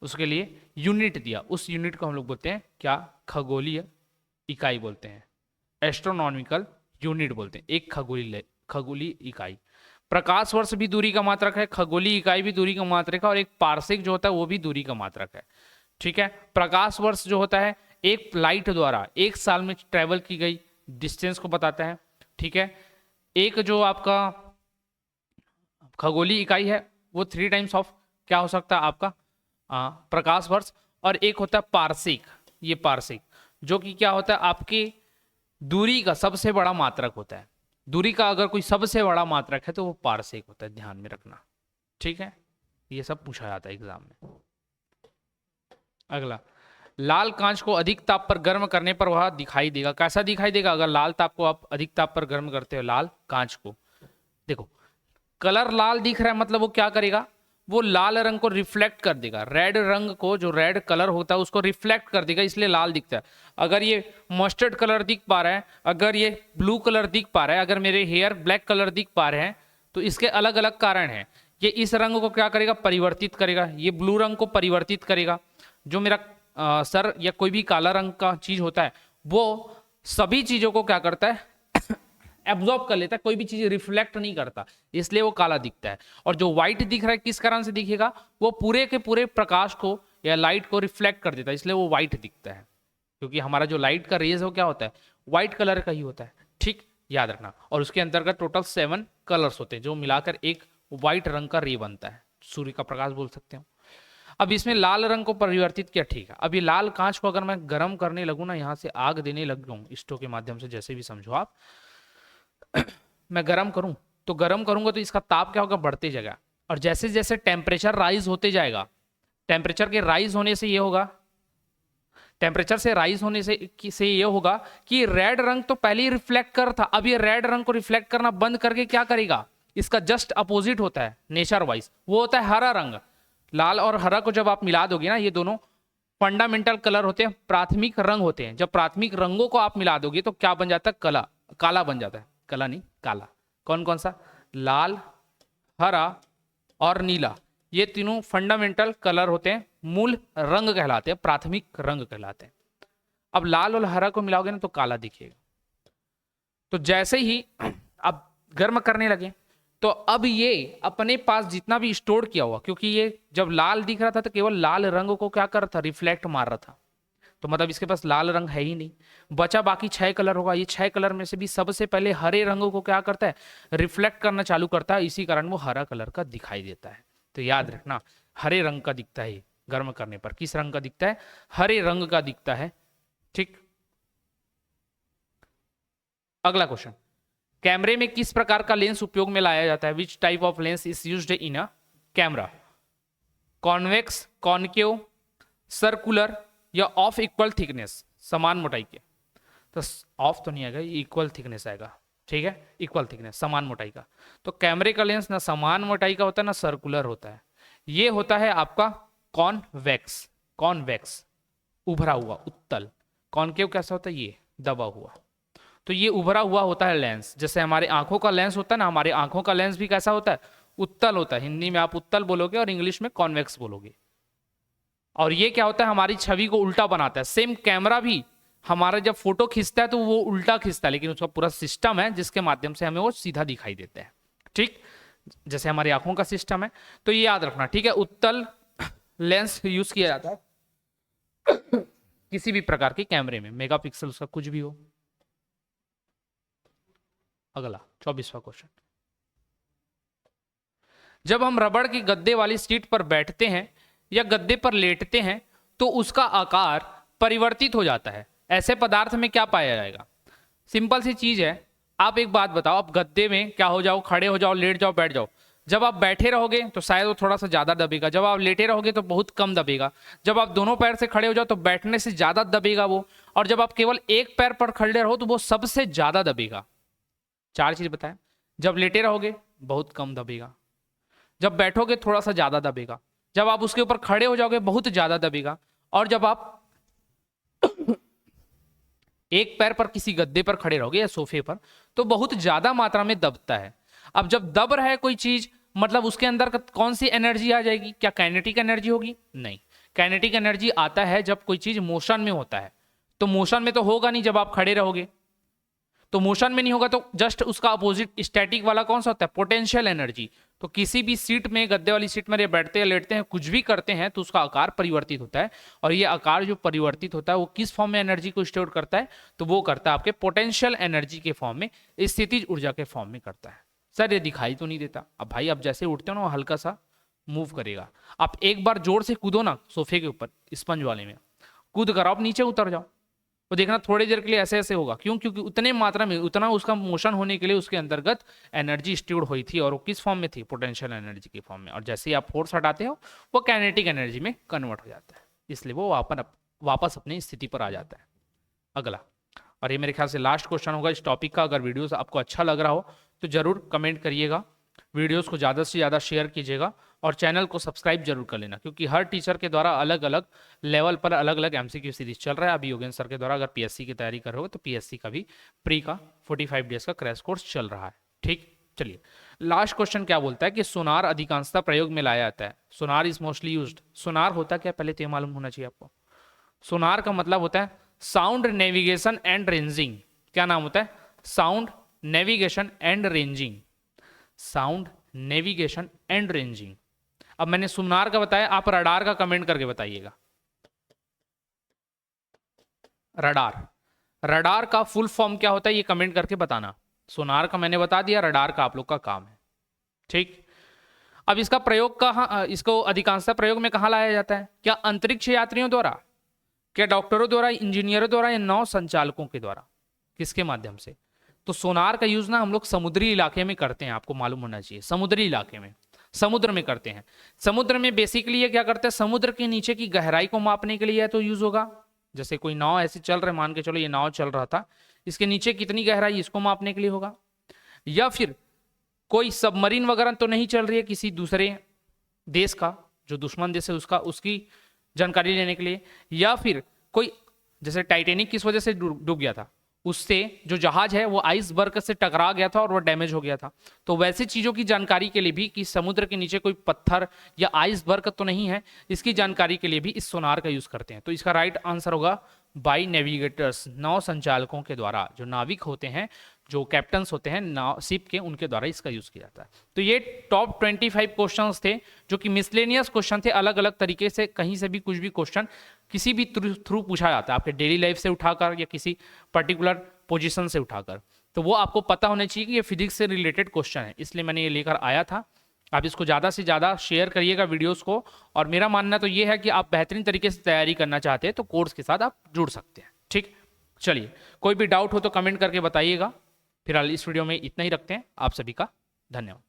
Speaker 2: उसके लिए यूनिट दिया। उस यूनिट को हम लोग बोलते हैं क्या? खगोलीय इकाई बोलते हैं, एस्ट्रोनॉमिकल यूनिट बोलते हैं। एक खगोलीय इकाई। प्रकाश वर्ष भी दूरी का मात्रक है, खगोलीय इकाई भी दूरी का मात्रक है, और एक पार्सेक जो होता है वो भी दूरी का मात्रक है। ठीक है, प्रकाश वर्ष जो होता है एक लाइट द्वारा एक साल में ट्रेवल की गई डिस्टेंस को बताता है। ठीक है, एक जो आपका खगोलीय इकाई है वो 3 टाइम्स ऑफ क्या हो सकता है आपका? प्रकाश वर्ष। और एक होता है पार्सेक, ये पार्सेक जो कि क्या होता है आपकी दूरी का सबसे बड़ा मात्रक होता है। दूरी का अगर कोई सबसे बड़ा मात्रक है तो वो पार्सेक होता है, ध्यान में रखना। ठीक है, ये सब पूछा जाता है एग्जाम में। अगला, लाल कांच को अधिक ताप पर गर्म करने पर वह दिखाई देगा। कैसा दिखाई देगा? अगर लाल ताप को आप अधिक ताप पर गर्म करते हो, लाल कांच को, देखो कलर लाल दिख रहा है, मतलब वो क्या करेगा? वो लाल रंग को रिफ्लेक्ट कर देगा। रेड रंग को, जो रेड कलर होता है उसको रिफ्लेक्ट कर देगा, इसलिए लाल दिखता है। अगर ये मस्टर्ड कलर दिख पा रहा है, अगर ये ब्लू कलर दिख पा रहा है, अगर मेरे हेयर ब्लैक कलर दिख पा रहे हैं, तो इसके अलग अलग कारण हैं। ये इस रंग को क्या करेगा? परिवर्तित करेगा। ये ब्लू रंग को परिवर्तित करेगा। जो मेरा सर या कोई भी काला रंग का चीज होता है वो सभी चीजों को क्या करता है? एब्जॉर्ब कर लेता है, कोई भी चीज रिफ्लेक्ट नहीं करता, इसलिए वो काला दिखता है। और जो व्हाइट दिख रहा है किस कारण से दिखेगा? वो पूरे के पूरे प्रकाश को या लाइट को रिफ्लेक्ट कर देता है, इसलिए वो व्हाइट दिखता है। क्योंकि हमारा जो लाइट का रेज है वो क्या होता है? व्हाइट कलर का ही होता है। ठीक, याद रखना। और उसके अंतर्गत टोटल 7 कलर्स होते हैं जो मिलाकर एक व्हाइट रंग का रे बनता है, सूर्य का प्रकाश बोल सकते हो। अब इसमें लाल रंग को परिवर्तित किया, ठीक है। अब ये लाल कांच को अगर मैं गर्म करने लगूं ना, यहां से आग देने लग जाऊं स्टोव के माध्यम से, जैसे भी समझो आप, मैं गर्म करूं तो गर्म करूंगा तो इसका ताप क्या होगा, बढ़ते जाएगा। और जैसे जैसे टेम्परेचर राइज होते जाएगा, टेम्परेचर के राइज होने से ये होगा, टेम्परेचर से राइज होने से ये होगा कि रेड रंग तो पहले ही रिफ्लेक्ट कर था, अब ये रेड रंग को रिफ्लेक्ट करना बंद करके क्या करेगा, इसका जस्ट अपोजिट होता है नेचर वाइज, वो होता है हरा रंग। लाल और हरा को जब आप मिला दोगे ना, ये दोनों फंडामेंटल कलर होते हैं, प्राथमिक रंग होते हैं। जब प्राथमिक रंगों को आप मिला दोगे तो क्या बन जाता है, कला, काला बन जाता है, कला नहीं काला। कौन कौन सा, लाल, हरा और नीला, ये तीनों फंडामेंटल कलर होते हैं, मूल रंग कहलाते हैं, प्राथमिक रंग कहलाते हैं। अब लाल और हरा को मिलाओगे ना तो काला दिखेगा। तो जैसे ही अब गर्म करने लगे तो अब ये अपने पास जितना भी स्टोर किया हुआ, क्योंकि ये जब लाल दिख रहा था तो केवल लाल रंग को क्या कर रहा था, रिफ्लेक्ट मार रहा था, तो मतलब इसके पास लाल रंग है ही नहीं, बचा बाकी 6 कलर होगा। ये 6 कलर में से भी सबसे पहले हरे रंगों को क्या करता है, रिफ्लेक्ट करना चालू करता है, इसी कारण वो हरा कलर का दिखाई देता है। तो याद रखना, हरे रंग का दिखता है गर्म करने पर। किस रंग का दिखता है, हरे रंग का दिखता है, ठीक। अगला क्वेश्चन, कैमरे में किस प्रकार का लेंस उपयोग में लाया जाता है, which type of lens is used in a camera, convex, concave, circular या ऑफ इक्वल थिकनेस, समान मोटाई के। तो ऑफ तो नहीं आएगा, इक्वल थिकनेस आएगा, ठीक है, इक्वल थिकनेस, समान मोटाई का। तो कैमरे का लेंस ना समान मोटाई का होता है ना सर्कुलर होता है, ये होता है आपका कॉन्वेक्स, कॉन्वेक्स उभरा हुआ, उत्तल। कॉनकेव कैसा होता है, ये दबा हुआ। तो ये उभरा हुआ होता है लेंस, जैसे हमारे आंखों का लेंस होता है ना, हमारे आंखों का लेंस भी कैसा होता है, उत्तल होता है। हिंदी में आप उत्तल बोलोगे और इंग्लिश में कॉन्वेक्स बोलोगे। और ये क्या होता है, हमारी छवि को उल्टा बनाता है। सेम कैमरा भी हमारा जब फोटो खींचता है तो वो उल्टा खींचता है, लेकिन उसका पूरा सिस्टम है जिसके माध्यम से हमें वो सीधा दिखाई देता है, ठीक, जैसे हमारी आंखों का सिस्टम है। तो ये याद रखना, ठीक है। उत्तल लेंस यूज किया जाता है किसी भी प्रकार के कैमरे में, मेगापिक्सल उसका कुछ भी हो। अगला 24वां क्वेश्चन, जब हम रबड़ की गद्दे वाली सीट पर बैठते हैं या गद्दे पर लेटते हैं तो उसका आकार परिवर्तित हो जाता है, ऐसे पदार्थ में क्या पाया जाएगा। सिंपल सी चीज है, आप एक बात बताओ, आप गद्दे में क्या हो जाओ, खड़े हो जाओ, लेट जाओ, बैठ जाओ। जब आप बैठे रहोगे तो शायद वो थोड़ा सा ज्यादा दबेगा, जब आप लेटे रहोगे तो बहुत कम दबेगा, जब आप दोनों पैर से खड़े हो जाओ तो बैठने से ज्यादा दबेगा वो, और जब आप केवल एक पैर पर खड़े रहो तो वो सबसे ज्यादा दबेगा। 4 चीज बताएं, जब लेटे रहोगे बहुत कम दबेगा, जब बैठोगे थोड़ा सा ज्यादा दबेगा, जब आप उसके ऊपर खड़े हो जाओगे बहुत ज्यादा दबेगा, और जब आप एक पैर पर किसी गद्दे पर खड़े रहोगे या सोफे पर तो बहुत ज्यादा मात्रा में दबता है। अब जब दब रहा है कोई चीज, मतलब उसके अंदर कौन सी एनर्जी आ जाएगी, क्या काइनेटिक एनर्जी होगी, नहीं। काइनेटिक एनर्जी आता है जब कोई चीज मोशन में होता है, तो मोशन में तो होगा नहीं जब आप खड़े रहोगे, तो मोशन में नहीं होगा, तो जस्ट उसका अपोजिट स्टैटिक वाला कौन सा होता है, पोटेंशियल एनर्जी। तो किसी भी सीट में, गद्दे वाली सीट में बैठते हैं, लेटते हैं, कुछ भी करते हैं तो उसका आकार परिवर्तित होता है, और ये आकार जो परिवर्तित होता है वो किस फॉर्म में एनर्जी को स्टोर करता है, तो वो करता है आपके पोटेंशियल एनर्जी के फॉर्म में, स्थितिज ऊर्जा के फॉर्म में करता है। सर ये दिखाई तो नहीं देता, अब भाई आप जैसे उठते हो ना हल्का सा मूव करेगा। आप एक बार जोर से कूदो ना सोफे के ऊपर, स्पंज वाले में कूद कर आप नीचे उतर जाओ, वो देखना थोड़ी देर के लिए ऐसे ऐसे होगा, क्यों, क्योंकि उतने मात्रा में, उतना उसका मोशन होने के लिए उसके अंतर्गत एनर्जी स्टोर्ड हुई थी, और वो किस फॉर्म में थी, पोटेंशियल एनर्जी के फॉर्म में। और जैसे ही आप फोर्स हटाते हो वो काइनेटिक एनर्जी में कन्वर्ट हो जाता है, इसलिए वो वापस अपनी स्थिति पर आ जाता है। अगला, और ये मेरे ख्याल से लास्ट क्वेश्चन होगा इस टॉपिक का। अगर वीडियोस आपको अच्छा लग रहा हो तो जरूर कमेंट करिएगा, वीडियोस को ज़्यादा से ज़्यादा शेयर कीजिएगा, और चैनल को सब्सक्राइब जरूर कर लेना, क्योंकि हर टीचर के द्वारा अलग अलग लेवल पर अलग अलग एमसीक्यू सीरीज चल रहा है। अभी योगेंद्र सर के द्वारा अगर पीएससी की तैयारी कर रहे हो तो पीएससी का भी प्री का 45 डेज का क्रैश कोर्स चल रहा है, ठीक। चलिए लास्ट क्वेश्चन क्या बोलता है कि सोनार अधिकांशतः प्रयोग में लाया जाता है। सोनार इज मोस्टली यूज्ड, सोनार होता क्या पहले तो ये मालूम होना चाहिए आपको। सोनार का मतलब होता है साउंड नेविगेशन एंड रेंजिंग। क्या नाम होता है, sound navigation and ranging, sound navigation and ranging. अब मैंने सोनार का बताया, आप रडार का कमेंट करके बताइएगा। रडार, रडार का फुल फॉर्म क्या होता है ये कमेंट करके बताना। सोनार का मैंने बता दिया, रडार का आप लोग का काम है। ठीक, अब इसका प्रयोग कहाँ, इसको अधिकांशतः प्रयोग में कहाँ लाया जाता है? क्या अंतरिक्ष यात्रियों द्वारा, क्या डॉक्टरों द्वारा, इंजीनियरों द्वारा, या नौ संचालकों के द्वारा? किसके माध्यम से? तो सोनार का यूज ना हम लोग समुद्री इलाके में करते हैं, आपको मालूम होना चाहिए। समुद्री इलाके में, समुद्र में करते हैं। समुद्र में बेसिकली ये क्या करते हैं, समुद्र के नीचे की गहराई को मापने के लिए तो यूज होगा। जैसे कोई नाव ऐसे चल रहे, मान के चलो ये नाव चल रहा था, इसके नीचे कितनी गहराई, इसको मापने के लिए होगा। या फिर कोई सबमरीन वगैरह तो नहीं चल रही है किसी दूसरे देश का, जो दुश्मन देश है उसका, उसकी जानकारी लेने के लिए। या फिर कोई, जैसे टाइटेनिक किस वजह से डूब गया था, उससे जो जहाज है वो आइसबर्ग से टकरा गया था और वो डैमेज हो गया था। तो वैसे चीजों की जानकारी के लिए भी, कि समुद्र के नीचे कोई पत्थर या आइसबर्ग तो नहीं है, इसकी जानकारी के लिए भी इस सोनार का यूज करते हैं। तो इसका राइट आंसर होगा बाई नेविगेटर्स, नौ संचालकों के द्वारा, जो नाविक होते हैं, जो कैप्टन्स होते हैं नाव शिप के, उनके द्वारा इसका यूज किया जाता है। तो ये टॉप 25 क्वेश्चंस थे, जो कि मिसलेनियस क्वेश्चन थे, अलग अलग तरीके से, कहीं से भी कुछ भी क्वेश्चन किसी भी थ्रू पूछा जाता है, आपके डेली लाइफ से उठाकर या किसी पर्टिकुलर पोजीशन से उठाकर। तो वो आपको पता होना चाहिए कि ये फिजिक्स से रिलेटेड क्वेश्चन है, इसलिए मैंने ये लेकर आया था। आप इसको ज़्यादा से ज़्यादा शेयर करिएगा वीडियोस को। और मेरा मानना तो ये है कि आप बेहतरीन तरीके से तैयारी करना चाहते हैं तो कोर्स के साथ आप जुड़ सकते हैं। ठीक, चलिए, कोई भी डाउट हो तो कमेंट करके बताइएगा। फिलहाल इस वीडियो में इतना ही रखते हैं। आप सभी का धन्यवाद।